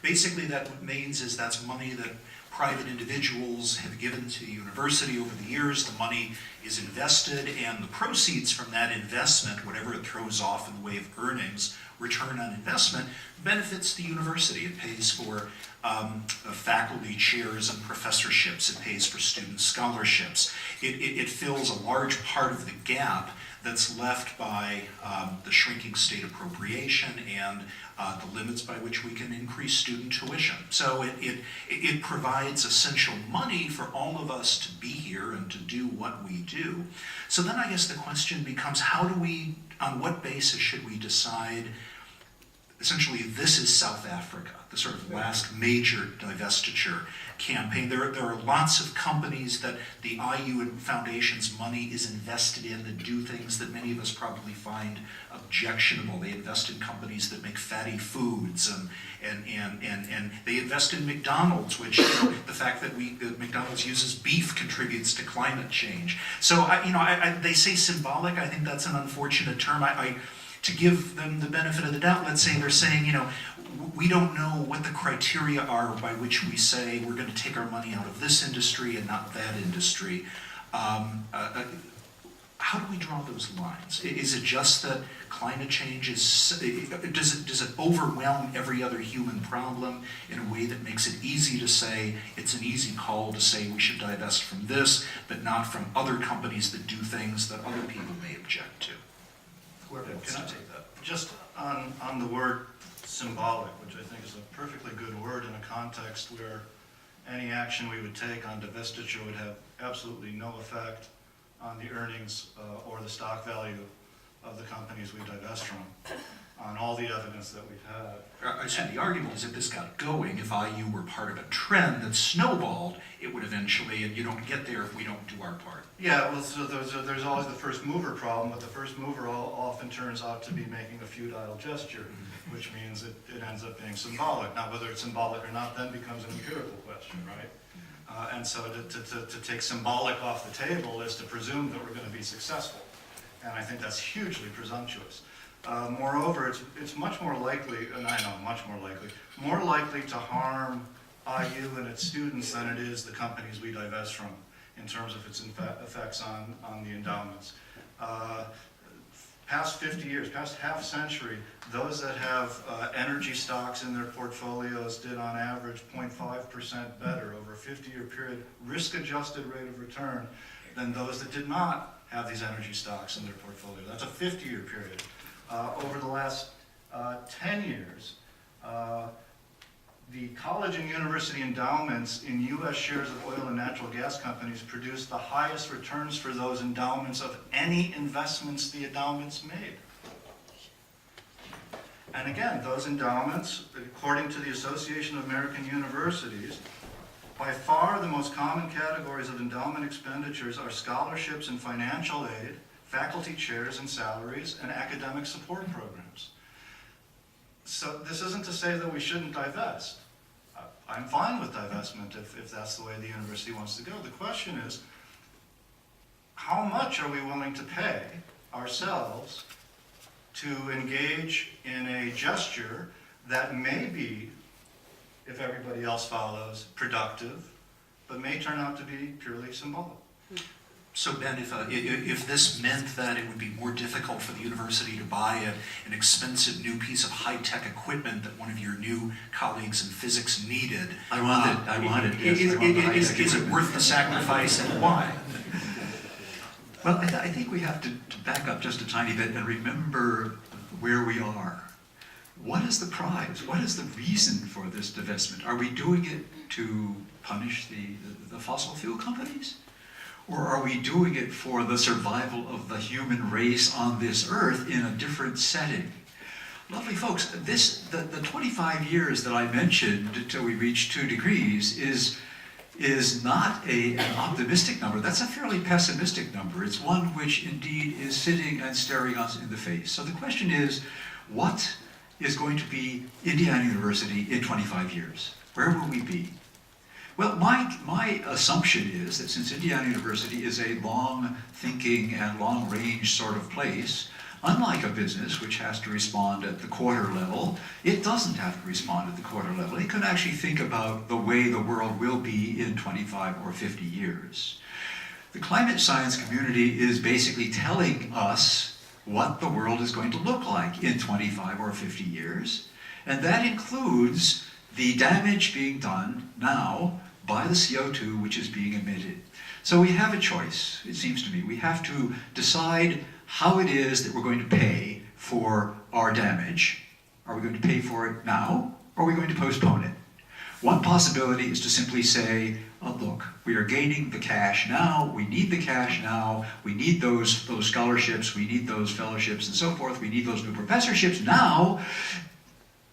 Basically, that means is that's money that private individuals have given to the university over the years. The money is invested, and the proceeds from that investment, whatever it throws off in the way of earnings, return on investment, benefits the university. It pays for faculty chairs and professorships. It pays for student scholarships. It fills a large part of the gap that's left by the shrinking state appropriation and the limits by which we can increase student tuition. So it provides essential money for all of us to be here and to do what we do. So then I guess the question becomes, on what basis should we decide, essentially this is South Africa, the sort of last major divestiture campaign. There are lots of companies that the IU Foundation's money is invested in that do things that many of us probably find objectionable. They invest in companies that make fatty foods, and they invest in McDonald's, which, the fact that McDonald's uses beef contributes to climate change. So, they say symbolic. I think that's an unfortunate term. To give them the benefit of the doubt, let's say they're saying, we don't know what the criteria are by which we say we're going to take our money out of this industry and not that industry. How do we draw those lines? Is it just that climate change does it overwhelm every other human problem in a way that makes it easy to say, it's an easy call to say we should divest from this, but not from other companies that do things that other people may object to? Whoever wants to take that. Just on the word symbolic, which I think is a perfectly good word in a context where any action we would take on divestiture would have absolutely no effect on the earnings or the stock value of the companies we divest from, on all the evidence that we've had. I said the argument is if this got going, if IU were part of a trend that snowballed, it would eventually, and you don't get there if we don't do our part. Yeah, well, so there's always the first mover problem, but the first mover often turns out to be making a futile gesture, which means it ends up being symbolic. Now, whether it's symbolic or not then becomes an empirical question, right? And so to take symbolic off the table is to presume that we're going to be successful. And I think that's hugely presumptuous. Moreover, it's much more likely, and I know much more likely to harm IU and its students than it is the companies we divest from in terms of its effects on the endowments. Past 50 years, past half century, those that have energy stocks in their portfolios did on average 0.5% better over a 50-year period, risk-adjusted rate of return, than those that did not have these energy stocks in their portfolio. That's a 50-year period. Over the last 10 years, the college and university endowments in U.S. shares of oil and natural gas companies produced the highest returns for those endowments of any investments the endowments made. And again, those endowments, according to the Association of American Universities, by far the most common categories of endowment expenditures are scholarships and financial aid, faculty chairs and salaries, and academic support programs. So this isn't to say that we shouldn't divest. I'm fine with divestment if that's the way the university wants to go. The question is, how much are we willing to pay ourselves to engage in a gesture that may be, if everybody else follows, productive, but may turn out to be purely symbolic. So Ben, if this meant that it would be more difficult for the university to buy an expensive new piece of high-tech equipment that one of your new colleagues in physics needed, I want it. Yes, I want the high-tech is it worth the sacrifice, and why? Well, I think we have to back up just a tiny bit and remember where we are. What is the prize? What is the reason for this divestment? Are we doing it to punish the fossil fuel companies? Or are we doing it for the survival of the human race on this earth in a different setting? Lovely folks, the 25 years that I mentioned until we reach 2 degrees is not an optimistic number. That's a fairly pessimistic number. It's one which indeed is sitting and staring us in the face. So the question is, what is going to be Indiana University in 25 years? Where will we be? Well, my assumption is that since Indiana University is a long-thinking and long-range sort of place, unlike a business which has to respond at the quarter level, it doesn't have to respond at the quarter level. It can actually think about the way the world will be in 25 or 50 years. The climate science community is basically telling us what the world is going to look like in 25 or 50 years, and that includes the damage being done now by the CO2 which is being emitted. So we have a choice, it seems to me. We have to decide how it is that we're going to pay for our damage. Are we going to pay for it now, or are we going to postpone it? One possibility is to simply say, oh, look, we are gaining the cash now, we need the cash now, we need those scholarships, we need those fellowships and so forth, we need those new professorships now,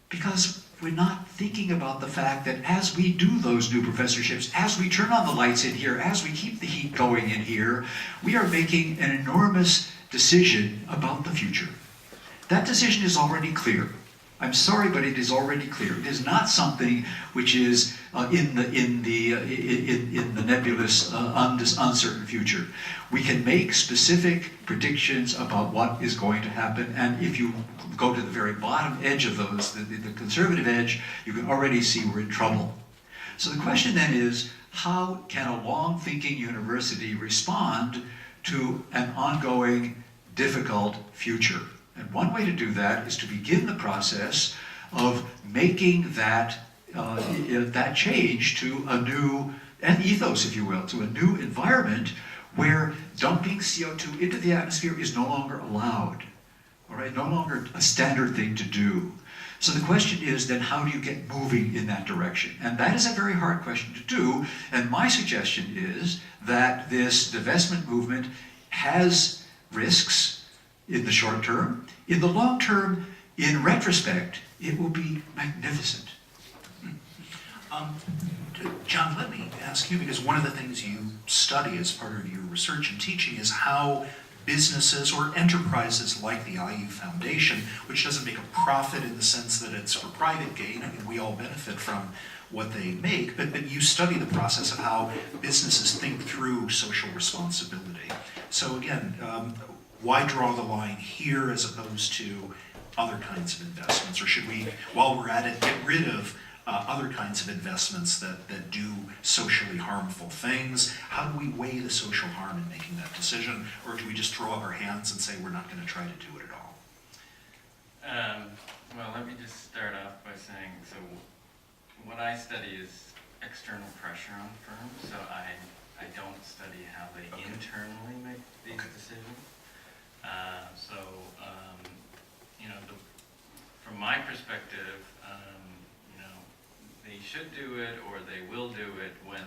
because we're not thinking about the fact that as we do those new professorships, as we turn on the lights in here, as we keep the heat going in here, we are making an enormous decision about the future. That decision is already clear. I'm sorry, but it is already clear. It is not something which is in the nebulous, uncertain future. We can make specific predictions about what is going to happen, and if you go to the very bottom edge of those, the conservative edge, you can already see we're in trouble. So the question then is, how can a long-thinking university respond to an ongoing, difficult future? And one way to do that is to begin the process of making that change to a new, an ethos, if you will, to a new environment where dumping CO2 into the atmosphere is no longer allowed, all right, no longer a standard thing to do. So the question is then, how do you get moving in that direction? And that is a very hard question to do, and my suggestion is that this divestment movement has risks in the short term. In the long term, in retrospect, it will be magnificent. John, let me ask you, because one of the things you study as part of your research and teaching is how businesses or enterprises like the IU Foundation, which doesn't make a profit in the sense that it's for private gain, I mean, we all benefit from what they make, but you study the process of how businesses think through social responsibility. So again, why draw the line here as opposed to other kinds of investments? Or should we, while we're at it, get rid of other kinds of investments that do socially harmful things? How do we weigh the social harm in making that decision? Or do we just throw up our hands and say we're not going to try to do it at all? Well, let me just start off by saying, so what I study is external pressure on firms, so I don't study how they internally make these decisions. From my perspective, they should do it or they will do it when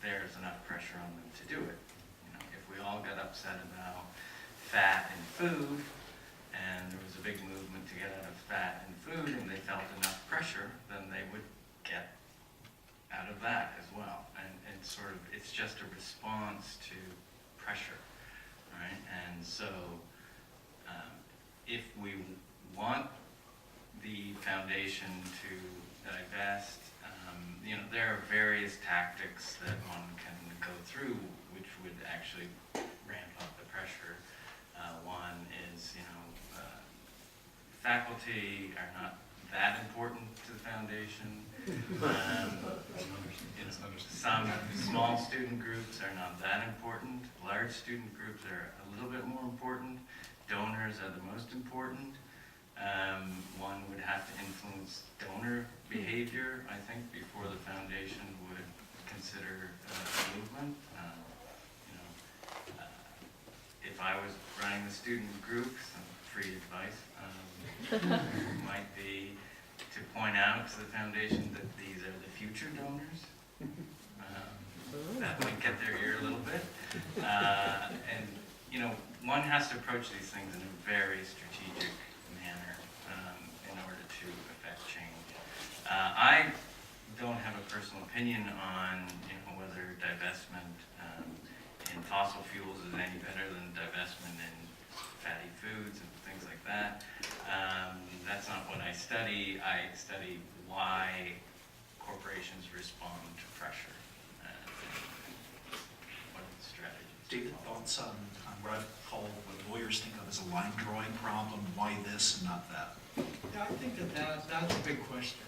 there's enough pressure on them to do it. If we all got upset about fat in food, and there was a big movement to get out of fat in food, and they felt enough pressure, then they would get out of that as well. And sort of, it's just a response to pressure, right? And so, if we want the foundation to divest, there are various tactics that one can go through which would actually ramp up the pressure. One is, faculty are not that important to the foundation. Some small student groups are not that important. Large student groups are a little bit more important. Donors are the most important. One would have to influence donor behavior, I think, before the foundation would consider a movement. If I was running the student group, some free advice might be to point out to the foundation that these are the future donors. That might get their ear a little bit. And, one has to approach these things in a very strategic manner in order to affect change. I don't have a personal opinion on, whether divestment in fossil fuels is any better than divestment in fatty foods and things like that. That's not what I study. I study why corporations respond to pressure and what are the strategies. David, thoughts on what I call what lawyers think of as a line drawing problem? Why this and not that? Yeah, I think that's a big question.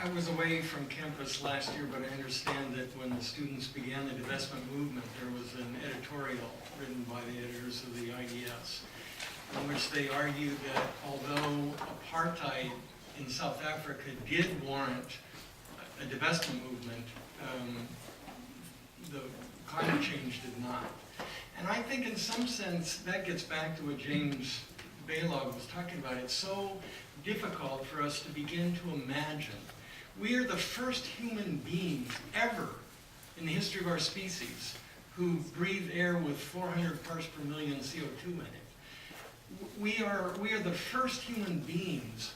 I was away from campus last year, but I understand that when the students began the divestment movement, there was an editorial written by the editors of the IDS, in which they argued that although apartheid in South Africa did warrant a divestment movement, the climate change did not. And I think in some sense that gets back to what James Baylog was talking about. It's so difficult for us to begin to imagine. We are the first human beings ever in the history of our species who breathe air with 400 parts per million CO2 in it. We are the first human beings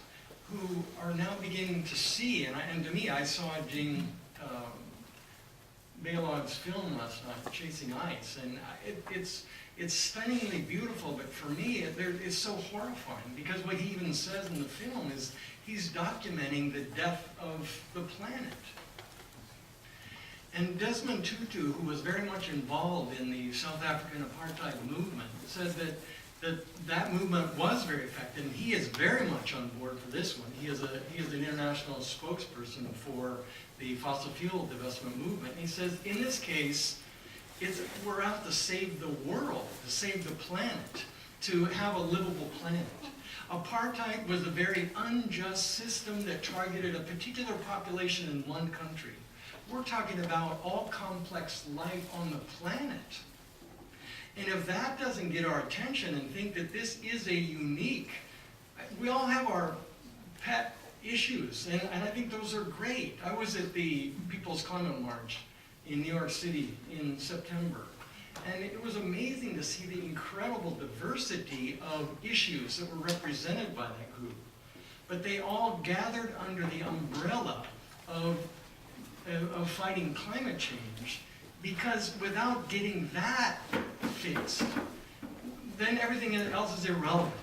who are now beginning to see, and to me, I saw James Baylog's film last night, Chasing Ice, and it's stunningly beautiful, but for me, it's so horrifying, because what he even says in the film is he's documenting the death of the planet. And Desmond Tutu, who was very much involved in the South African apartheid movement, said that movement was very effective, and he is very much on board for this one. He is an international spokesperson for the fossil fuel divestment movement. And he says, in this case, we're out to save the world, to save the planet, to have a livable planet. Apartheid was a very unjust system that targeted a particular population in one country. We're talking about all complex life on the planet. And if that doesn't get our attention and think that this is a unique, we all have our pet issues, and I think those are great. I was at the People's Climate March in New York City in September, and it was amazing to see the incredible diversity of issues that were represented by that group. But they all gathered under the umbrella of fighting climate change, because without getting that fixed, then everything else is irrelevant.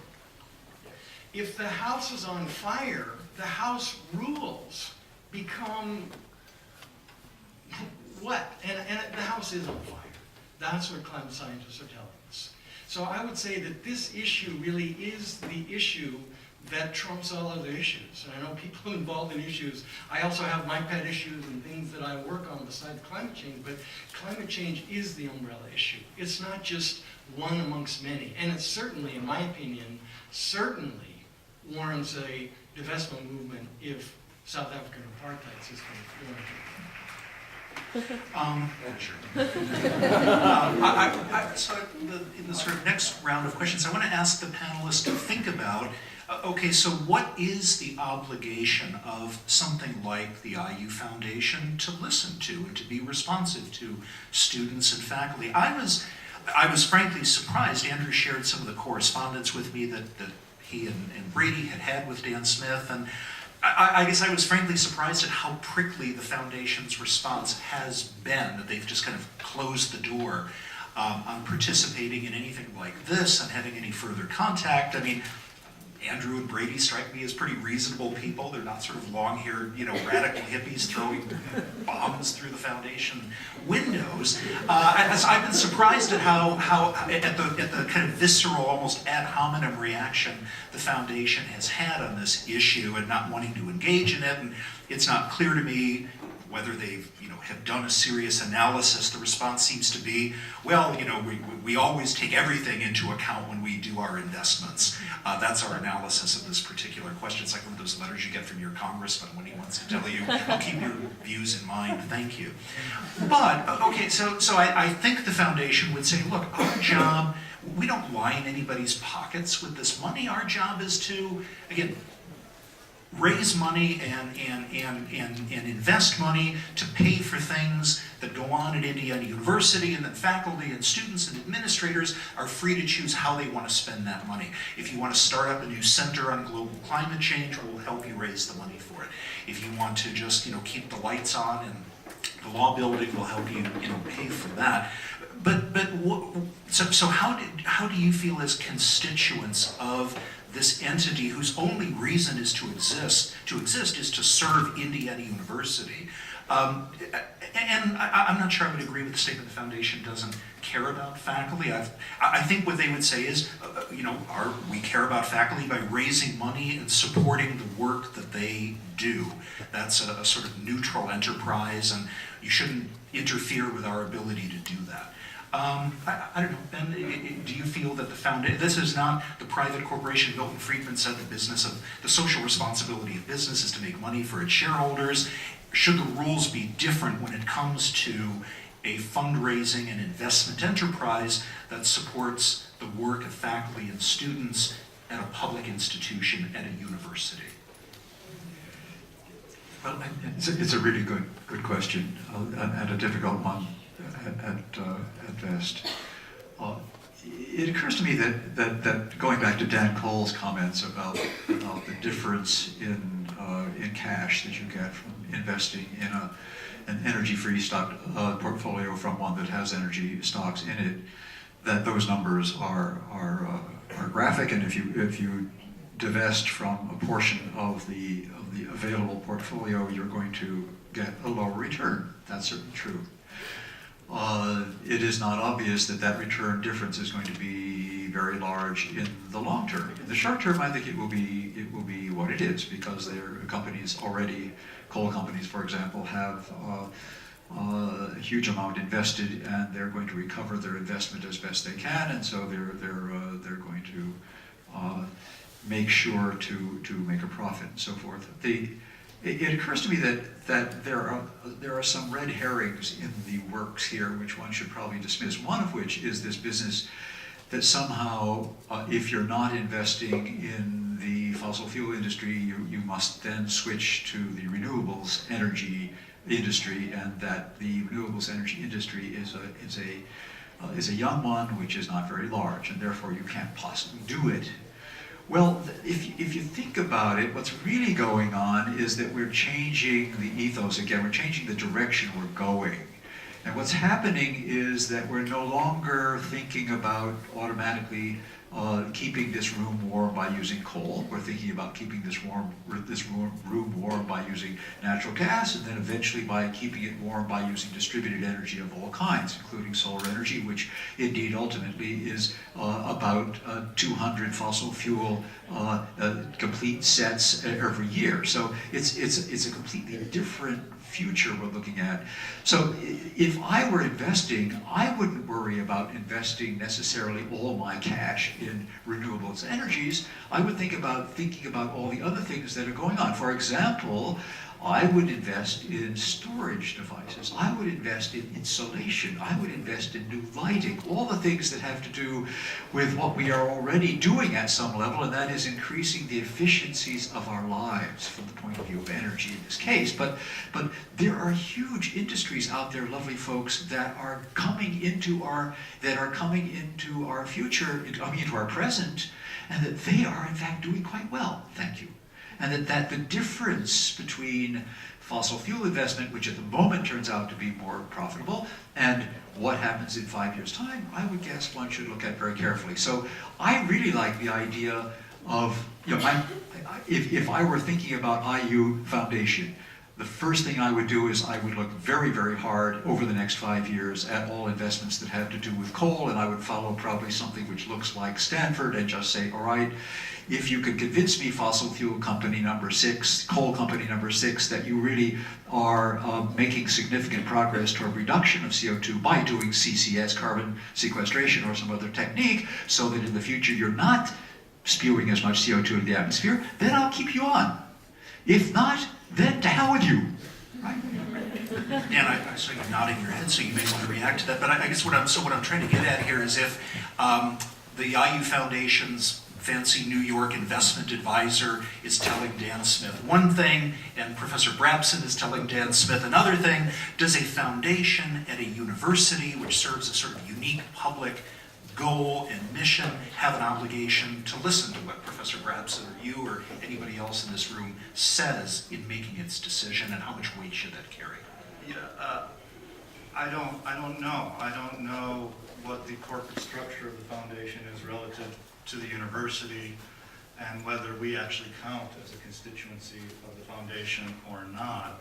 If the house is on fire, the house rules become what? And the house is on fire. That's what climate scientists are telling us. So I would say that this issue really is the issue that trumps all other issues. And I know people involved in issues, I also have my pet issues and things that I work on besides climate change, but climate change is the umbrella issue. It's not just one amongst many. And it certainly, in my opinion, certainly warrants a divestment movement if South African apartheid system warranted. So in the sort of next round of questions, I want to ask the panelists to think about, okay, so what is the obligation of something like the IU Foundation to listen to and to be responsive to students and faculty? I was frankly surprised. Andrew shared some of the correspondence with me that he and Brady had with Dan Smith, and I guess I was frankly surprised at how prickly the Foundation's response has been, that they've just kind of closed the door on participating in anything like this and having any further contact. I mean, Andrew and Brady strike me as pretty reasonable people. They're not sort of long-haired, radical hippies throwing bombs comes through the foundation windows. I've been surprised at how at the kind of visceral, almost ad hominem reaction the foundation has had on this issue and not wanting to engage in it. And it's not clear to me whether they've, have done a serious analysis. The response seems to be, well, we always take everything into account when we do our investments. That's our analysis of this particular question. It's like one of those letters you get from your congressman when he wants to tell you, I'll keep your views in mind, thank you. But, okay, so I think the foundation would say, look, our job, we don't line anybody's pockets with this money. Our job is to, again, raise money and invest money to pay for things that go on at Indiana University, and that faculty and students and administrators are free to choose how they want to spend that money. If you want to start up a new center on global climate change, we'll help you raise the money for it. If you want to just keep the lights on in the law building, we'll help you pay for that. So how do you feel as constituents of this entity whose only reason is to exist is to serve Indiana University? And I'm not sure I would agree with the statement the foundation doesn't care about faculty. I think what they would say is, we care about faculty by raising money and supporting the work that they do. That's a sort of neutral enterprise, and you shouldn't interfere with our ability to do that. I don't know, Ben, do you feel that the foundation, this is not the private corporation? Milton Friedman said the social responsibility of business is to make money for its shareholders. Should the rules be different when it comes to a fundraising and investment enterprise that supports the work of faculty and students at a public institution at a university? Well, it's a really good question, and a difficult one at best. It occurs to me that going back to Dan Cole's comments about the difference in cash that you get from investing in an energy-free stock portfolio from one that has energy stocks in it, that those numbers are graphic, and if you divest from a portion of the available portfolio, you're going to get a lower return. That's certainly true. It is not obvious that return difference is going to be very large in the long term. In the short term, I think it will be what it is, because there are companies already, coal companies, for example, have a huge amount invested, and they're going to recover their investment as best they can, and so they're going to make sure to make a profit and so forth. It occurs to me that there are some red herrings in the works here which one should probably dismiss. One of which is this business that somehow, if you're not investing in the fossil fuel industry, you must then switch to the renewables energy industry, and that the renewables energy industry is a young one which is not very large, and therefore you can't possibly do it. Well, if you think about it, what's really going on is that we're changing the ethos again. We're changing the direction we're going. And what's happening is that we're no longer thinking about automatically keeping this room warm by using coal. We're thinking about keeping this room warm by using natural gas, and then eventually by keeping it warm by using distributed energy of all kinds, including solar energy, which indeed ultimately is about 200 fossil fuel complete sets every year. So it's a completely different future we're looking at. So if I were investing, I wouldn't worry about investing necessarily all my cash in renewables energies. I would thinking about all the other things that are going on. For example, I would invest in storage devices. I would invest in insulation. I would invest in new lighting, all the things that have to do with what we are already doing at some level, and that is increasing the efficiencies of our lives from the point of view of energy in this case. But there are huge industries out there, lovely folks, that are coming into our future, coming into our present, and that they are in fact doing quite well. Thank you. And that the difference between fossil fuel investment, which at the moment turns out to be more profitable, and what happens in 5 years' time, I would guess one should look at very carefully. So I really like the idea of, if I were thinking about IU Foundation, the first thing I would do is I would look very, very hard over the next 5 years at all investments that have to do with coal, and I would follow probably something which looks like Stanford and just say, all right, if you could convince me, fossil fuel company number 6, coal company number 6, that you really are making significant progress toward reduction of CO2 by doing CCS, carbon sequestration, or some other technique, so that in the future you're not spewing as much CO2 into the atmosphere, then I'll keep you on. If not, then to hell with you. Right? Dan, I saw you nodding your head, so you may want to react to that. But I guess what I'm trying to get at here is if the IU Foundation's fancy New York investment advisor is telling Dan Smith one thing, and Professor Brabson is telling Dan Smith another thing, does a foundation at a university, which serves a sort of unique public goal and mission, have an obligation to listen to what Professor Brabson or you or anybody else in this room says in making its decision, and how much weight should that carry? Yeah, I don't know. I don't know what the corporate structure of the foundation is relative to the university, and whether we actually count as a constituency of the foundation or not.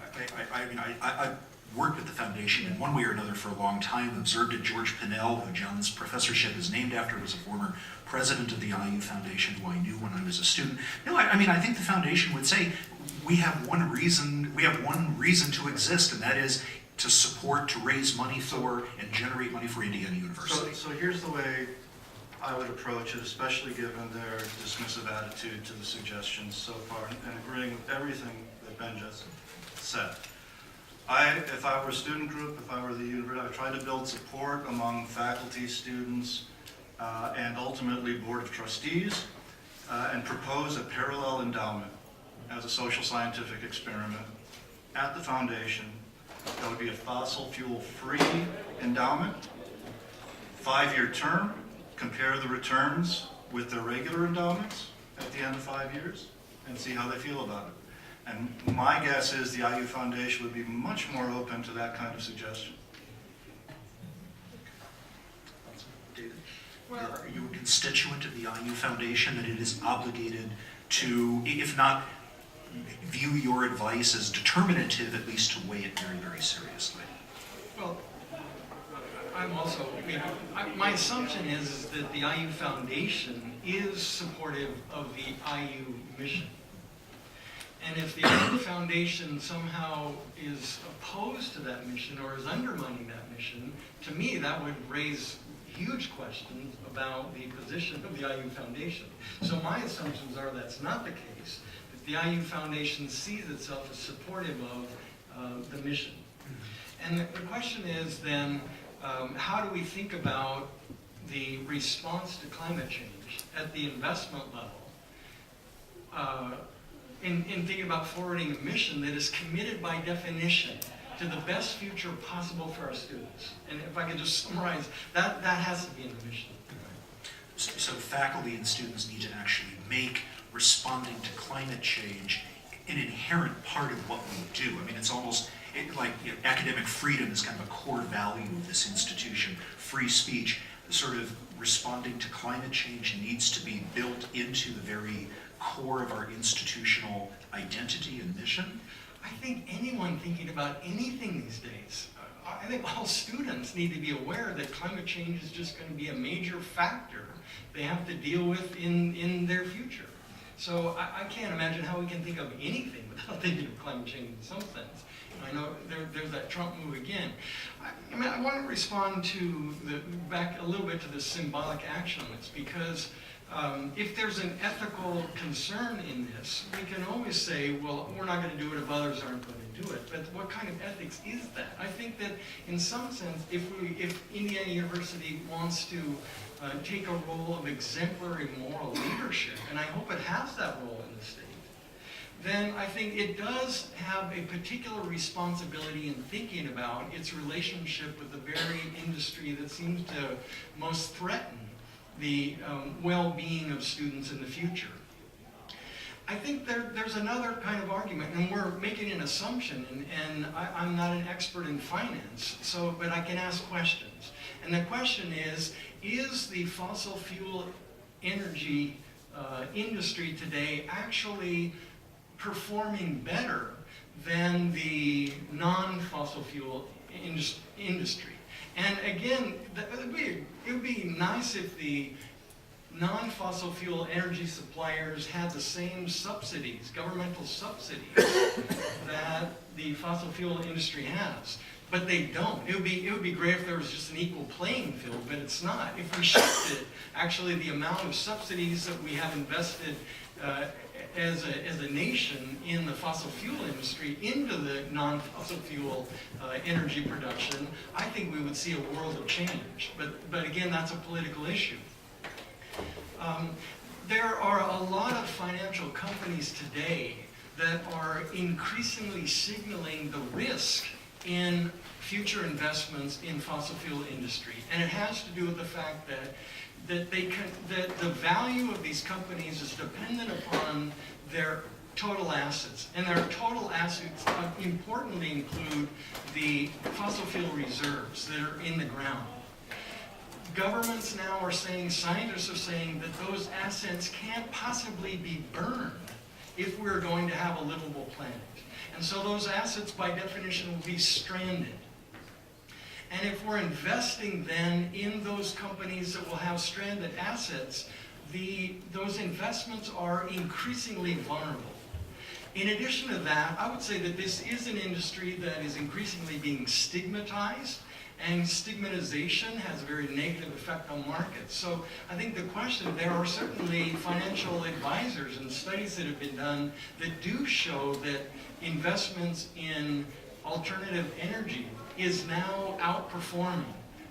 I worked with the foundation in one way or another for a long time, observed it. George Pinnell, who John's professorship is named after, was a former president of the IU Foundation, who I knew when I was a student. No, I think the foundation would say, we have one reason to exist, and that is to support, to raise money for, and generate money for Indiana University. So here's the way I would approach it, especially given their dismissive attitude to the suggestions so far, and agreeing with everything that Ben just said. If I were a student group, if I were the university, I would try to build support among faculty, students, and ultimately Board of Trustees, and propose a parallel endowment as a social scientific experiment at the foundation. That would be a fossil fuel free endowment, 5-year term, compare the returns with their regular endowments at the end of 5 years, and see how they feel about it. And my guess is the IU Foundation would be much more open to that kind of suggestion. David? Well, are you a constituent of the IU Foundation that it is obligated to, if not view your advice as determinative, at least to weigh it very, very seriously? Well, I'm also, my assumption is that the IU Foundation is supportive of the IU mission. And if the IU Foundation somehow is opposed to that mission or is undermining that mission, to me that would raise huge questions about the position of the IU Foundation. So my assumptions are that's not the case, that the IU Foundation sees itself as supportive of the mission. And the question is then, how do we think about the response to climate change at the investment level in thinking about forwarding a mission that is committed by definition to the best future possible for our students? And if I could just summarize, that has to be in the mission. So faculty and students need to actually make responding to climate change an inherent part of what we do. I mean, it's almost like academic freedom is kind of a core value of this institution. Free speech, sort of responding to climate change needs to be built into the very core of our institutional identity and mission. I think anyone thinking about anything these days, I think all students need to be aware that climate change is just going to be a major factor they have to deal with in their future. So I can't imagine how we can think of anything without thinking of climate change in some sense. I know there's that Trump move again. I want to respond to back a little bit to the symbolic action limits, because if there's an ethical concern in this, we can always say, well, we're not going to do it if others aren't going to do it. But what kind of ethics is that? I think that in some sense, if Indiana University wants to take a role of exemplary moral leadership, and I hope it has that role in the state, then I think it does have a particular responsibility in thinking about its relationship with the very industry that seems to most threaten the well-being of students in the future. I think there's another kind of argument, and we're making an assumption, and I'm not an expert in finance, but I can ask questions. And the question is the fossil fuel energy industry today actually performing better than the non-fossil fuel industry. And again, it would be nice if the non-fossil fuel energy suppliers had the same subsidies, governmental subsidies, that the fossil fuel industry has. But they don't. It would be great if there was just an equal playing field, but it's not. If we shifted actually the amount of subsidies that we have invested as a nation in the fossil fuel industry into the non-fossil fuel energy production, I think we would see a world of change. But again, that's a political issue. There are a lot of financial companies today that are increasingly signaling the risk in future investments in fossil fuel industry. And it has to do with the fact that the value of these companies is dependent upon their total assets. And their total assets importantly include the fossil fuel reserves that are in the ground. Governments now are saying, scientists are saying, that those assets can't possibly be burned if we're going to have a livable planet. And so those assets, by definition, will be stranded. And if we're investing then in those companies that will have stranded assets, those investments are increasingly vulnerable. In addition to that, I would say that this is an industry that is increasingly being stigmatized, and stigmatization has a very negative effect on markets. So I think the question, there are certainly financial advisors and studies that have been done that do show that investments in alternative energy is now outperforming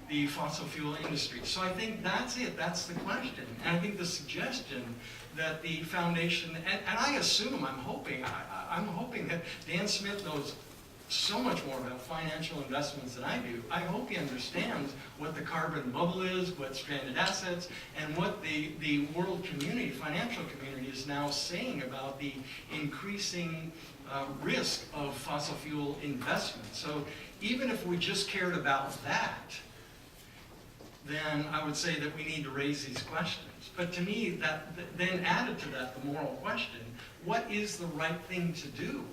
the fossil fuel industry. So I think that's it, that's the question. And I think the suggestion that the foundation, and I assume, I'm hoping that Dan Smith knows so much more about financial investments than I do. I hope he understands what the carbon bubble is, what stranded assets, and what the world community, financial community, is now saying about the increasing risk of fossil fuel investment. So even if we just cared about that, then I would say that we need to raise these questions. But to me, that then added to that, the moral question, what is the right thing to do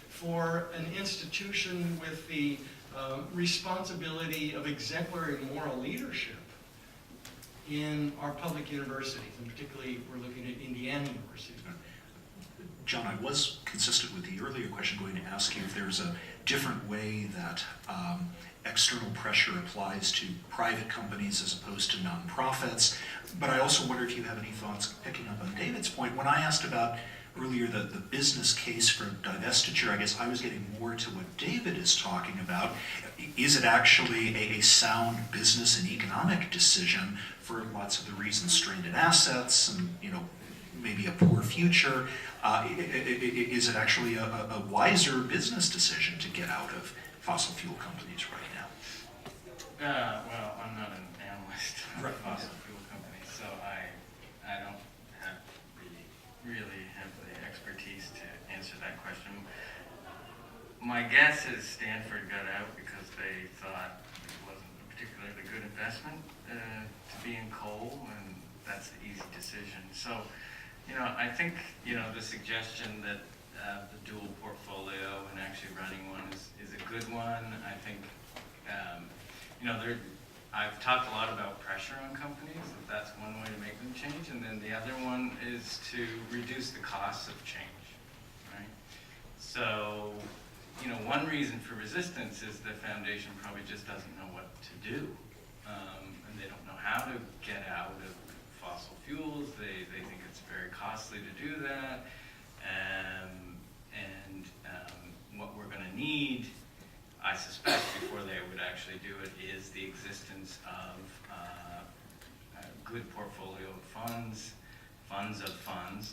for an institution with the responsibility of exemplary moral leadership in our public universities, and particularly we're looking at Indiana University. John, I was consistent with the earlier question, going to ask you if there's a different way that external pressure applies to private companies as opposed to nonprofits. But I also wonder if you have any thoughts, picking up on David's point. When I asked about earlier the business case for divestiture, I guess I was getting more to what David is talking about. Is it actually a sound business and economic decision for lots of the reasons, stranded assets and, maybe a poor future? Is it actually a wiser business decision to get out of fossil fuel companies right now? Well, I'm not an analyst on fossil fuel companies, so I don't have really have the expertise to answer that question. My guess is Stanford got out because they thought it wasn't a particularly good investment to be in coal, and that's the easy decision. So, I think, the suggestion that the dual portfolio and actually running one is a good one. I think, I've talked a lot about pressure on companies, that's one way to make them change, and then the other one is to reduce the costs of change, right? So, one reason for resistance is the foundation probably just doesn't know what to do, and they don't know how to get out of fossil fuels. They think it's very costly to do that, and what we're going to need, I suspect, before they would actually do it, is the existence of a good portfolio of funds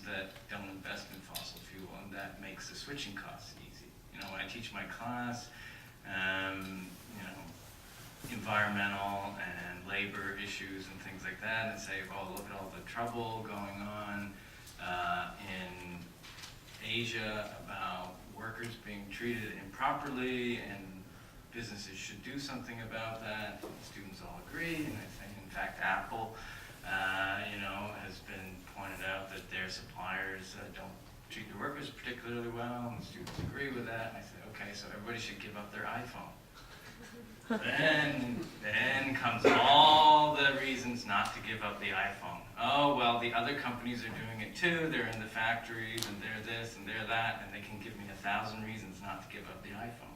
that don't invest in fossil fuel, and that makes the switching costs easy. When I teach my class, environmental and labor issues and things like that, and say, well, look at all the trouble going on in Asia about workers being treated improperly, and businesses should do something about that. Students all agree, and I think, in fact, Apple, has been pointed out that their suppliers don't treat the workers particularly well, and the students agree with that. And I said, okay, so everybody should give up their iPhone. Then comes all the reasons not to give up the iPhone. Oh, well, the other companies are doing it too. They're in the factories, and they're this, and they're that, and they can give me 1,000 reasons not to give up the iPhone.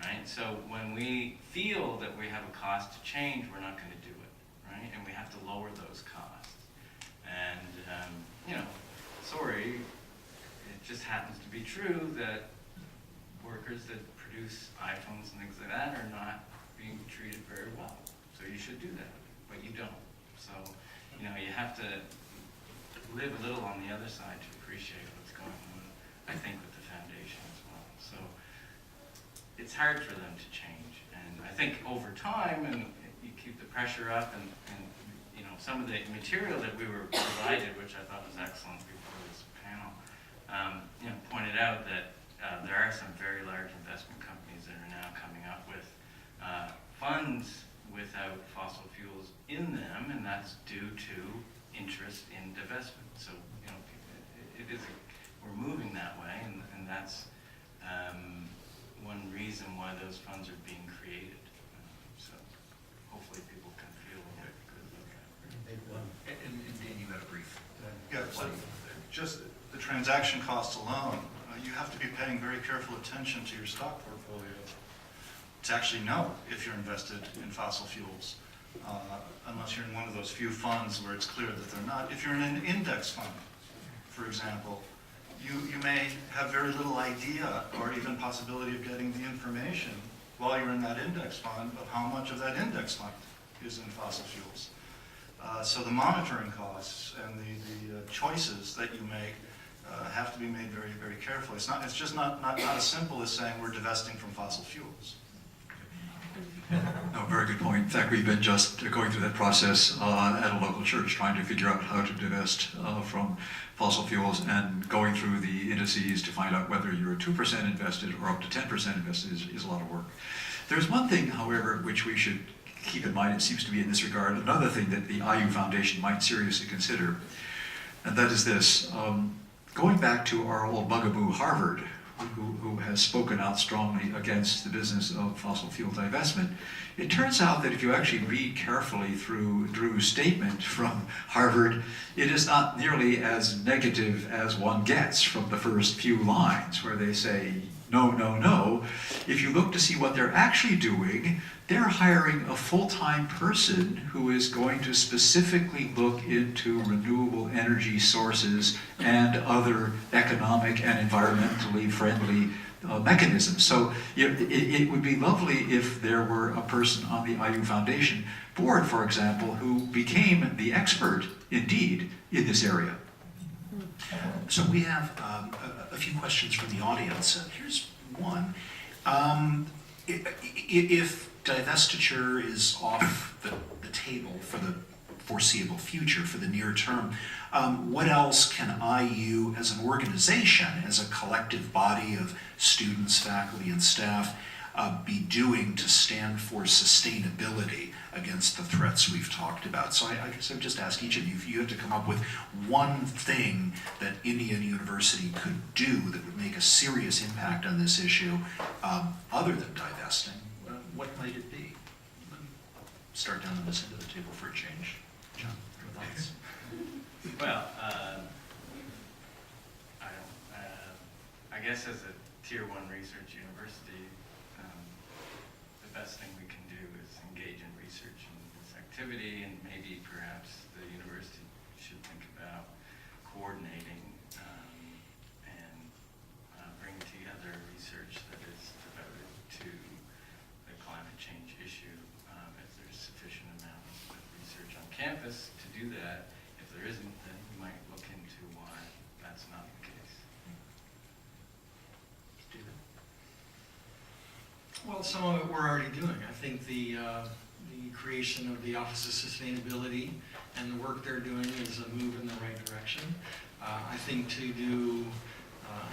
Right? So when we feel that we have a cost to change, we're not going to do it. Right? And we have to lower those costs. And, you know, sorry, it just happens to be true that workers that produce iPhones and things like that are not being treated very well. So you should do that, but you don't. So, you know, you have to live a little on the other side to appreciate what's going on, I think, with the foundation as well. So it's hard for them to change. And I think over time, and you keep the pressure up, and you know, some of the material that we were provided, which I thought was excellent before this panel, you know, pointed out that there are some very large investment companies that are now coming up with funds without fossil fuels in them, and that's due to interest in divestment. So, you know, we're moving that way, and that's one reason why those funds are being created. So hopefully people can feel a bit good about it. And Dan, you had a brief. Yeah, so just the transaction costs alone, you have to be paying very careful attention to your stock portfolio to actually know if you're invested in fossil fuels, unless you're in one of those few funds where it's clear that they're not. If you're in an index fund, for example, you may have very little idea or even possibility of getting the information while you're in that index fund of how much of that index fund is in fossil fuels. So the monitoring costs and the choices that you make have to be made very, very carefully. It's just not as simple as saying we're divesting from fossil fuels. No, very good point. In fact, we've been just going through that process at a local church, trying to figure out how to divest from fossil fuels and going through the indices to find out whether you're 2% invested or up to 10% invested is a lot of work. There's one thing, however, which we should keep in mind, it seems to be in this regard, another thing that the IU Foundation might seriously consider, and that is this. Going back to our old bugaboo, Harvard, who has spoken out strongly against the business of fossil fuel divestment, it turns out that if you actually read carefully through Drew's statement from Harvard, it is not nearly as negative as one gets from the first few lines, where they say, no, no, no. If you look to see what they're actually doing, they're hiring a full-time person who is going to specifically look into renewable energy sources and other economic and environmentally friendly mechanisms. So it would be lovely if there were a person on the IU Foundation board, for example, who became the expert, indeed, in this area. So we have a few questions from the audience. Here's one. If divestiture is off the table for the foreseeable future, for the near term, what else can IU as an organization, as a collective body of students, faculty, and staff, be doing to stand for sustainability against the threats we've talked about? So I guess I would just ask each of you, if you had to come up with one thing that Indiana University could do that would make a serious impact on this issue, other than divesting, what might it be? Start down on this end of the table for a change. John, your thoughts? Well, I guess as a Tier 1 research university, the best thing we can do is engage in research in this activity, and maybe perhaps the university should think about coordinating and bring together research that is devoted to the climate change issue. If there's sufficient amount of research on campus to do that, if there isn't, then we might look into why that's not the case. David? Well, some of it we're already doing. I think the creation of the Office of Sustainability and the work they're doing is a move in the right direction. I think to do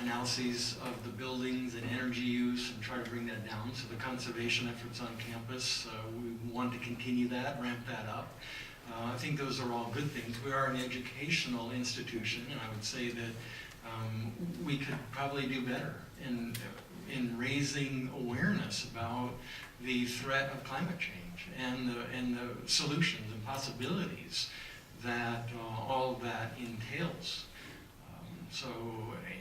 analyses of the buildings and energy use and try to bring that down. So the conservation efforts on campus, we want to continue that, ramp that up. I think those are all good things. We are an educational institution, and I would say that we could probably do better in raising awareness about the threat of climate change and the solutions and possibilities that all of that entails. So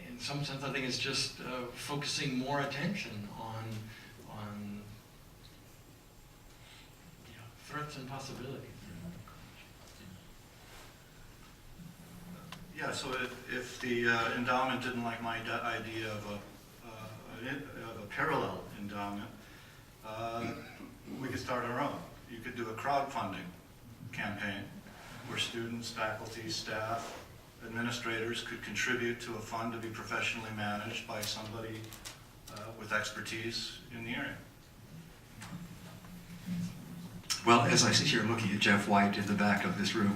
in some sense, I think it's just focusing more attention on threats and possibilities. Yeah, so if the endowment didn't like my idea of a parallel endowment, we could start our own. You could do a crowdfunding campaign where students, faculty, staff, administrators could contribute to a fund to be professionally managed by somebody with expertise in the area. Well, as I sit here looking at Jeff White in the back of this room,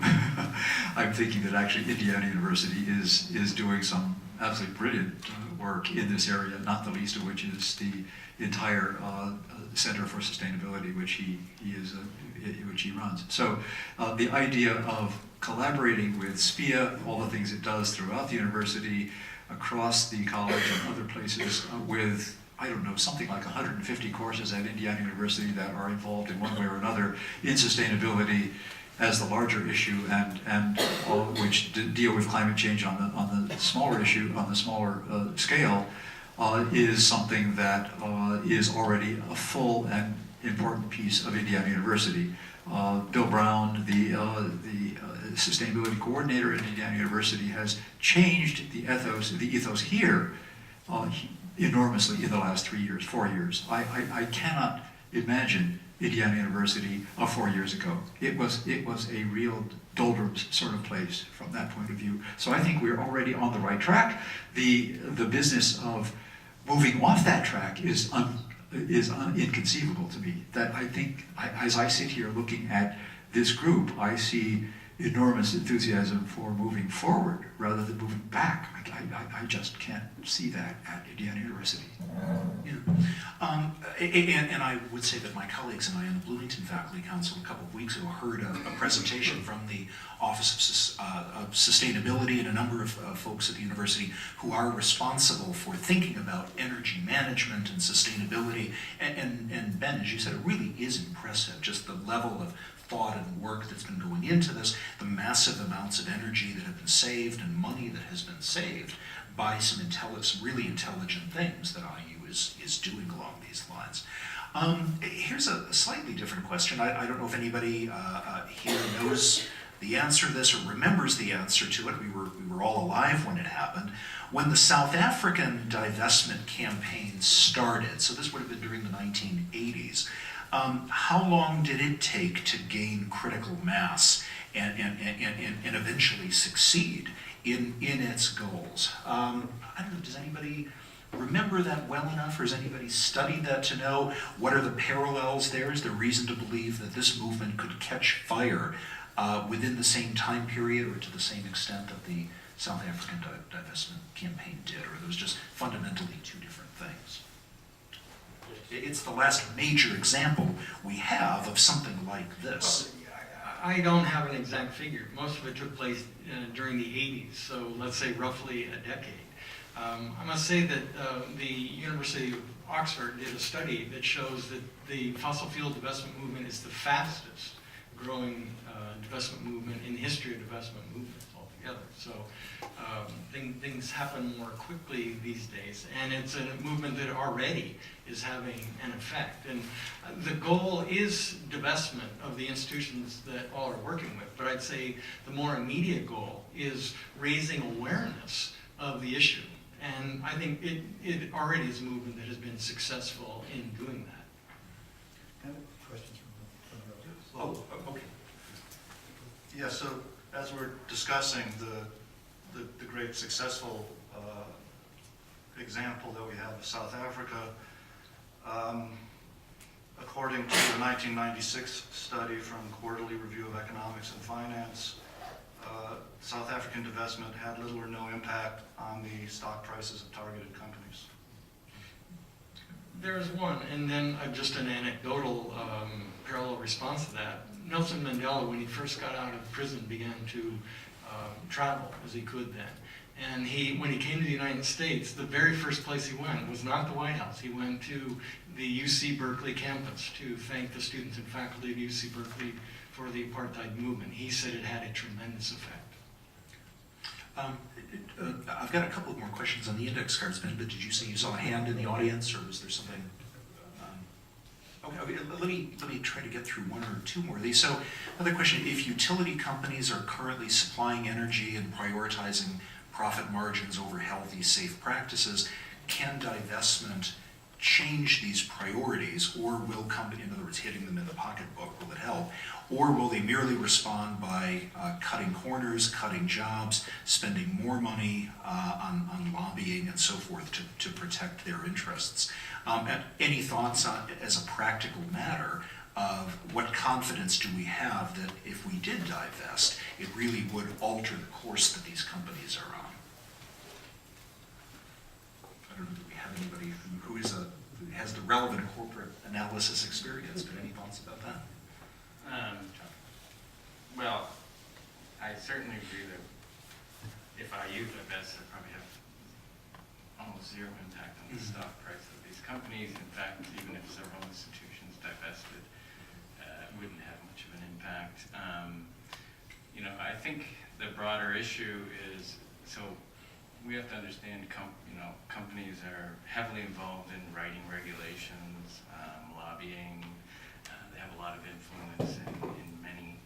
I'm thinking that actually Indiana University is doing some absolutely brilliant work in this area, not the least of which is the entire Center for Sustainability, which he runs. So the idea of collaborating with SPIA, all the things it does throughout the university, across the college and other places, with, I don't know, something like 150 courses at Indiana University that are involved in one way or another in sustainability as the larger issue, and all which deal with climate change on the smaller issue, on the smaller scale, is something that is already a full and important piece of Indiana University. Bill Brown, the sustainability coordinator at Indiana University, has changed the ethos here enormously in the last 3 years, 4 years. I cannot imagine Indiana University of 4 years ago. It was a real doldrums sort of place from that point of view. So I think we're already on the right track. The business of moving off that track is inconceivable to me. That I think, as I sit here looking at this group, I see enormous enthusiasm for moving forward rather than moving back. I just can't see that at Indiana University. Yeah. And I would say that my colleagues and I on the Bloomington Faculty Council a couple of weeks ago heard a presentation from the Office of Sustainability and a number of folks at the university who are responsible for thinking about energy management and sustainability. And Ben, as you said, it really is impressive, just the level of thought and work that's been going into this, the massive amounts of energy that have been saved and money that has been saved by some really intelligent things that IU is doing along these lines. Here's a slightly different question. I don't know if anybody here knows the answer to this or remembers the answer to it. We were all alive when it happened. When the South African divestment campaign started, so this would have been during the 1980s, how long did it take to gain critical mass and eventually succeed in its goals? I don't know, does anybody remember that well enough, or has anybody studied that to know what are the parallels there? Is there reason to believe that this movement could catch fire within the same time period or to the same extent that the South African divestment campaign did, or those just fundamentally two different things? It's the last major example we have of something like this. I don't have an exact figure. Most of it took place during the 80s, so let's say roughly a decade. I must say that the University of Oxford did a study that shows that the fossil fuel divestment movement is the fastest growing divestment movement in the history of divestment movements altogether. So things happen more quickly these days, and it's a movement that already is having an effect. And the goal is divestment of the institutions that all are working with, but I'd say the more immediate goal is raising awareness of the issue. And I think it already is a movement that has been successful in doing that. Questions from the audience? Oh, okay. Yeah, so as we're discussing the great successful example that we have of South Africa, according to the 1996 study from Quarterly Review of Economics and Finance, South African divestment had little or no impact on the stock prices of targeted companies. There's one, and then just an anecdotal parallel response to that. Nelson Mandela, when he first got out of prison, began to travel as he could then. And when he came to the United States, the very first place he went was not the White House. He went to the UC Berkeley campus to thank the students and faculty of UC Berkeley for the apartheid movement. He said it had a tremendous effect. I've got a couple of more questions on the index cards, Ben, but did you say you saw a hand in the audience, or was there something? Okay, let me try to get through one or two more of these. So, another question: if utility companies are currently supplying energy and prioritizing profit margins over healthy, safe practices, can divestment change these priorities, or will company, in other words, hitting them in the pocketbook, will it help? Or will they merely respond by cutting corners, cutting jobs, spending more money on lobbying and so forth to protect their interests? And any thoughts on, as a practical matter, of what confidence do we have that if we did divest, it really would alter the course that these companies are on? I don't know, do we have anybody who has the relevant corporate analysis experience, but any thoughts about that? Well, I certainly agree that if IU divest, it probably have almost zero impact on the stock price of these companies. In fact, even if several institutions divested, it wouldn't have much of an impact. I think the broader issue is, so we have to understand, companies are heavily involved in writing regulations, lobbying. They have a lot of influence in many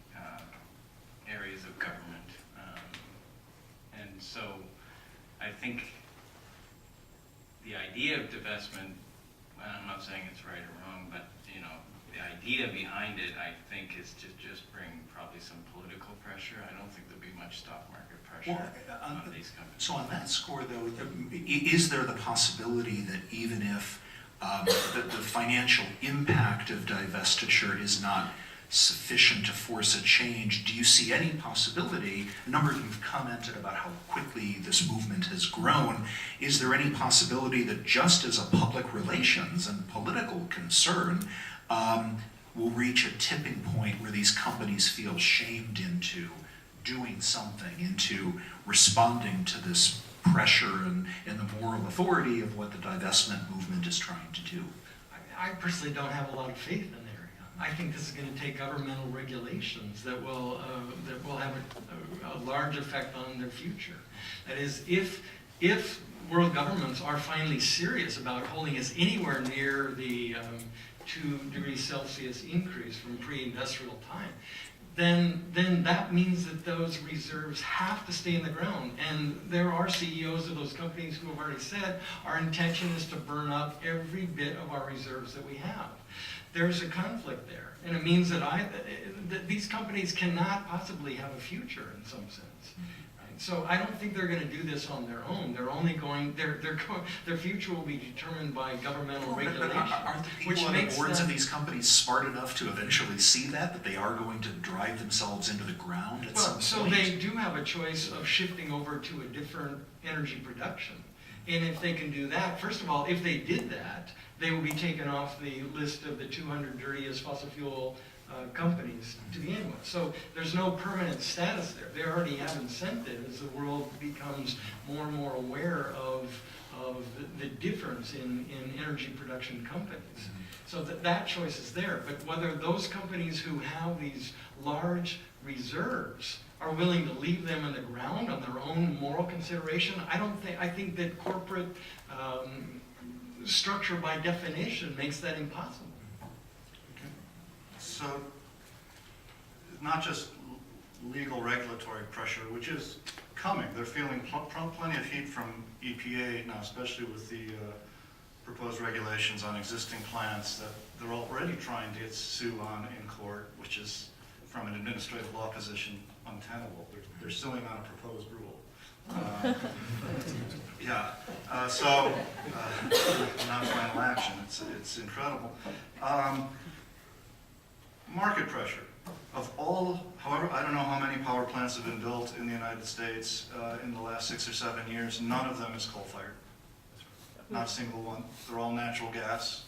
areas of government. And so I think the idea of divestment, I'm not saying it's right or wrong, but the idea behind it, I think, is to just bring probably some political pressure. I don't think there'll be much stock market pressure on these companies. So on that score, though, is there the possibility that even if the financial impact of divestiture is not sufficient to force a change, do you see any possibility, a number of you have commented about how quickly this movement has grown, is there any possibility that just as a public relations and political concern, will reach a tipping point where these companies feel shamed into doing something, into responding to this pressure and the moral authority of what the divestment movement is trying to do? I personally don't have a lot of faith in that area. I think this is going to take governmental regulations that will have a large effect on their future. That is, if world governments are finally serious about holding us anywhere near the 2 degrees Celsius increase from pre-industrial time, then that means that those reserves have to stay in the ground. And there are CEOs of those companies who have already said our intention is to burn up every bit of our reserves that we have. There's a conflict there, and it means that these companies cannot possibly have a future in some sense. So I don't think they're going to do this on their own. They're only going. Their future will be determined by governmental regulation. But aren't the people on the boards of these companies smart enough to eventually see that they are going to drive themselves into the ground at some point? So they do have a choice of shifting over to a different energy production. And if they can do that, first of all, if they did that, they will be taken off the list of the 200 dirtiest fossil fuel companies to begin with. So there's no permanent status there. They already have incentive as the world becomes more and more aware of the difference in energy production companies. So that choice is there. But whether those companies who have these large reserves are willing to leave them in the ground on their own moral consideration, I think that corporate structure by definition makes that impossible. So, not just legal regulatory pressure, which is coming. They're feeling plenty of heat from EPA now, especially with the proposed regulations on existing plants that they're already trying to get sue on in court, which is, from an administrative law position, untenable. They're suing on a proposed rule. Not final action. It's incredible. Market pressure. However, I don't know how many power plants have been built in the United States in the last 6 or 7 years. None of them is coal-fired. Not a single one. They're all natural gas.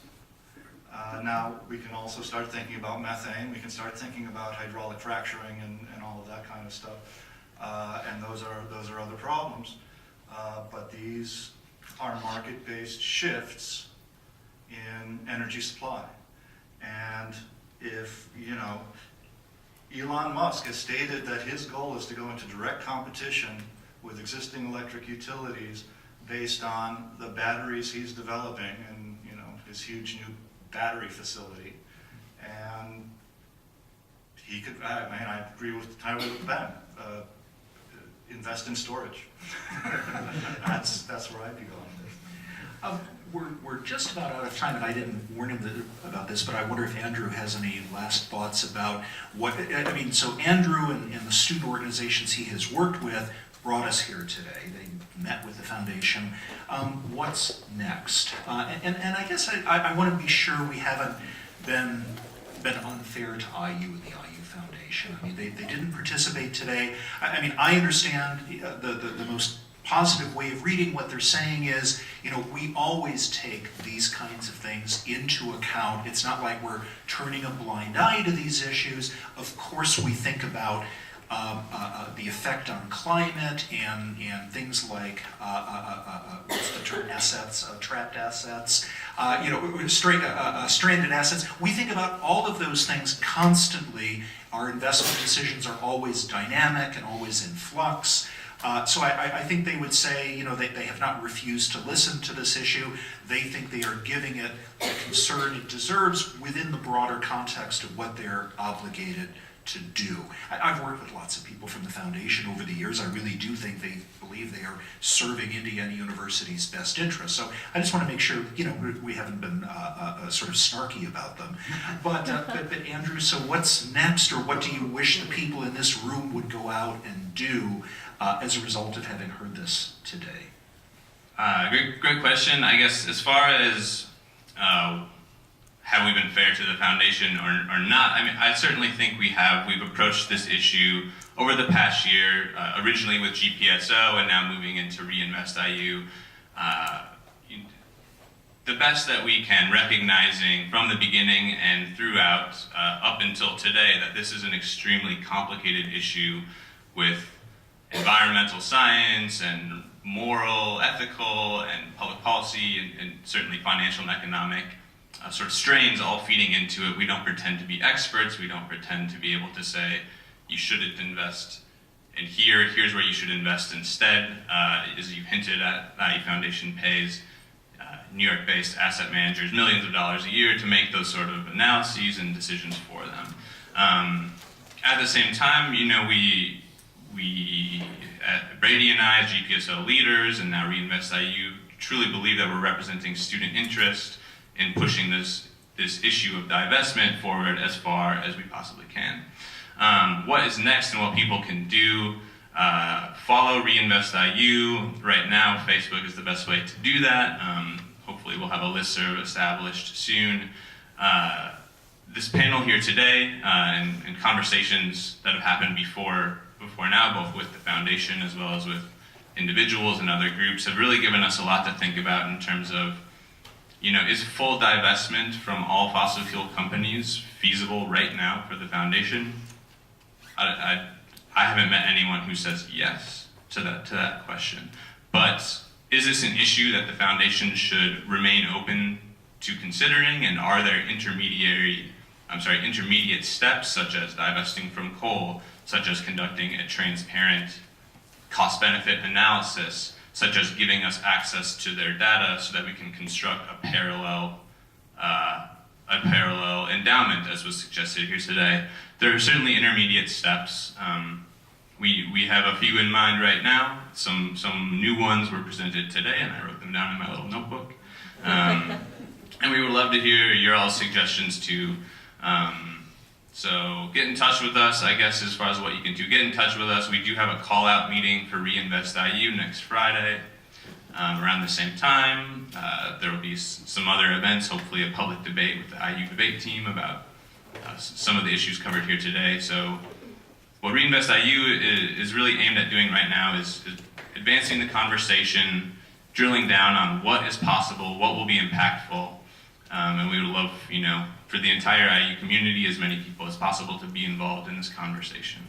Now we can also start thinking about methane. We can start thinking about hydraulic fracturing and all of that kind of stuff. And those are other problems. but these are market-based shifts in energy supply. And if, you know, Elon Musk has stated that his goal is to go into direct competition with existing electric utilities based on the batteries he's developing and, you know, his huge new battery facility. And he could, I agree with Ben, invest in storage. That's where I'd be going. We're just about out of time, and I didn't warn him about this, but I wonder if Andrew has any last thoughts about what, I mean, so Andrew and the student organizations he has worked with brought us here today. They met with the foundation. What's next? And I guess I want to be sure we haven't been unfair to IU and the IU Foundation. I mean, they didn't participate today. I mean, I understand the most positive way of reading what they're saying is, you know, we always take these kinds of things into account. It's not like we're turning a blind eye to these issues. Of course, we think about the effect on climate and things like what's the term, assets, trapped assets, you know, stranded assets. We think about all of those things constantly. Our investment decisions are always dynamic and always in flux. So I think they would say, you know, they have not refused to listen to this issue. They think they are giving it the concern it deserves within the broader context of what they're obligated to do. I've worked with lots of people from the foundation over the years. I really do think they believe they are serving Indiana University's best interest. So I just want to make sure, you know, we haven't been sort of snarky about them. But Andrew, so what's next, or what do you wish the people in this room would go out and do as a result of having heard this today? Great question. I guess as far as have we been fair to the foundation or not, I mean, I certainly think we have. We've approached this issue over the past year, originally with GPSO and now moving into Reinvest IU, the best that we can, recognizing from the beginning and throughout up until today that this is an extremely complicated issue with environmental science and moral, ethical, and public policy, and certainly financial and economic sort of strains all feeding into it. We don't pretend to be experts. We don't pretend to be able to say, you shouldn't invest in here, here's where you should invest instead. As you hinted at, the Foundation pays New York-based asset managers millions of dollars a year to make those sort of analyses and decisions for them. At the same time, you know, we Brady and I, as GPSO leaders, and now Reinvest IU, truly believe that we're representing student interest in pushing this issue of divestment forward as far as we possibly can. What is next and what people can do? Follow Reinvest IU. Right now, Facebook is the best way to do that. Hopefully we'll have a listserv established soon. This panel here today and conversations that have happened before now, both with the foundation as well as with individuals and other groups, have really given us a lot to think about in terms of, you know, is full divestment from all fossil fuel companies feasible right now for the foundation? I haven't met anyone who says yes to that question. But is this an issue that the foundation should remain open to considering? And are there intermediate steps, such as divesting from coal, such as conducting a transparent cost-benefit analysis, such as giving us access to their data so that we can construct a parallel endowment, as was suggested here today? There are certainly intermediate steps. We have a few in mind right now. Some new ones were presented today, and I wrote them down in my little notebook. And we would love to hear your all's suggestions too. So get in touch with us, I guess, as far as what you can do. Get in touch with us. We do have a call-out meeting for Reinvest IU next Friday around the same time. There will be some other events, hopefully a public debate with the IU debate team about some of the issues covered here today. So what Reinvest IU is really aimed at doing right now is advancing the conversation, drilling down on what is possible, what will be impactful, and we would love, you know, for the entire IU community, as many people as possible to be involved in this conversation.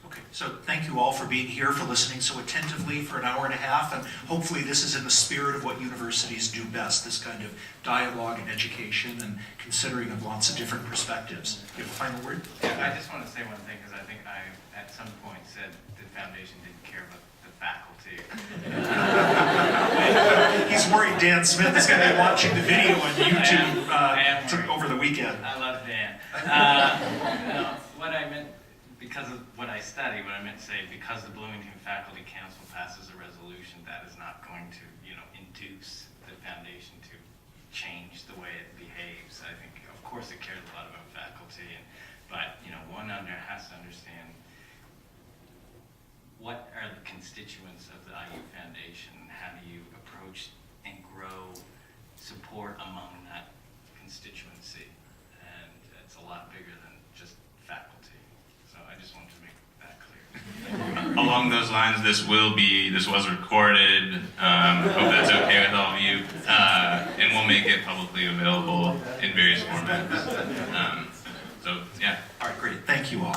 Okay, So thank you all for being here, for listening so attentively for an hour and a half, and hopefully this is in the spirit of what universities do best, this kind of dialogue and education and considering of lots of different perspectives. You have a final word? Yeah, I just want to say one thing, because I think I, at some point, said the foundation didn't care about the faculty. He's worried Dan Smith is going to be watching the video on YouTube I am worried. over the weekend. I love Dan. No, what I meant, because of what I study, what I meant to say, because the Bloomington Faculty Council passes a resolution, that is not going to, induce the foundation to change the way it behaves. I think, of course, it cares a lot about faculty, but, one has to understand what are the constituents of the IU Foundation, and how do you approach and grow support among that constituency? And it's a lot bigger than just faculty. So I just wanted to make that clear. Along those lines, this was recorded. Hope that's okay with all of you. And we'll make it publicly available in various formats. So, yeah. All right, great. Thank you all.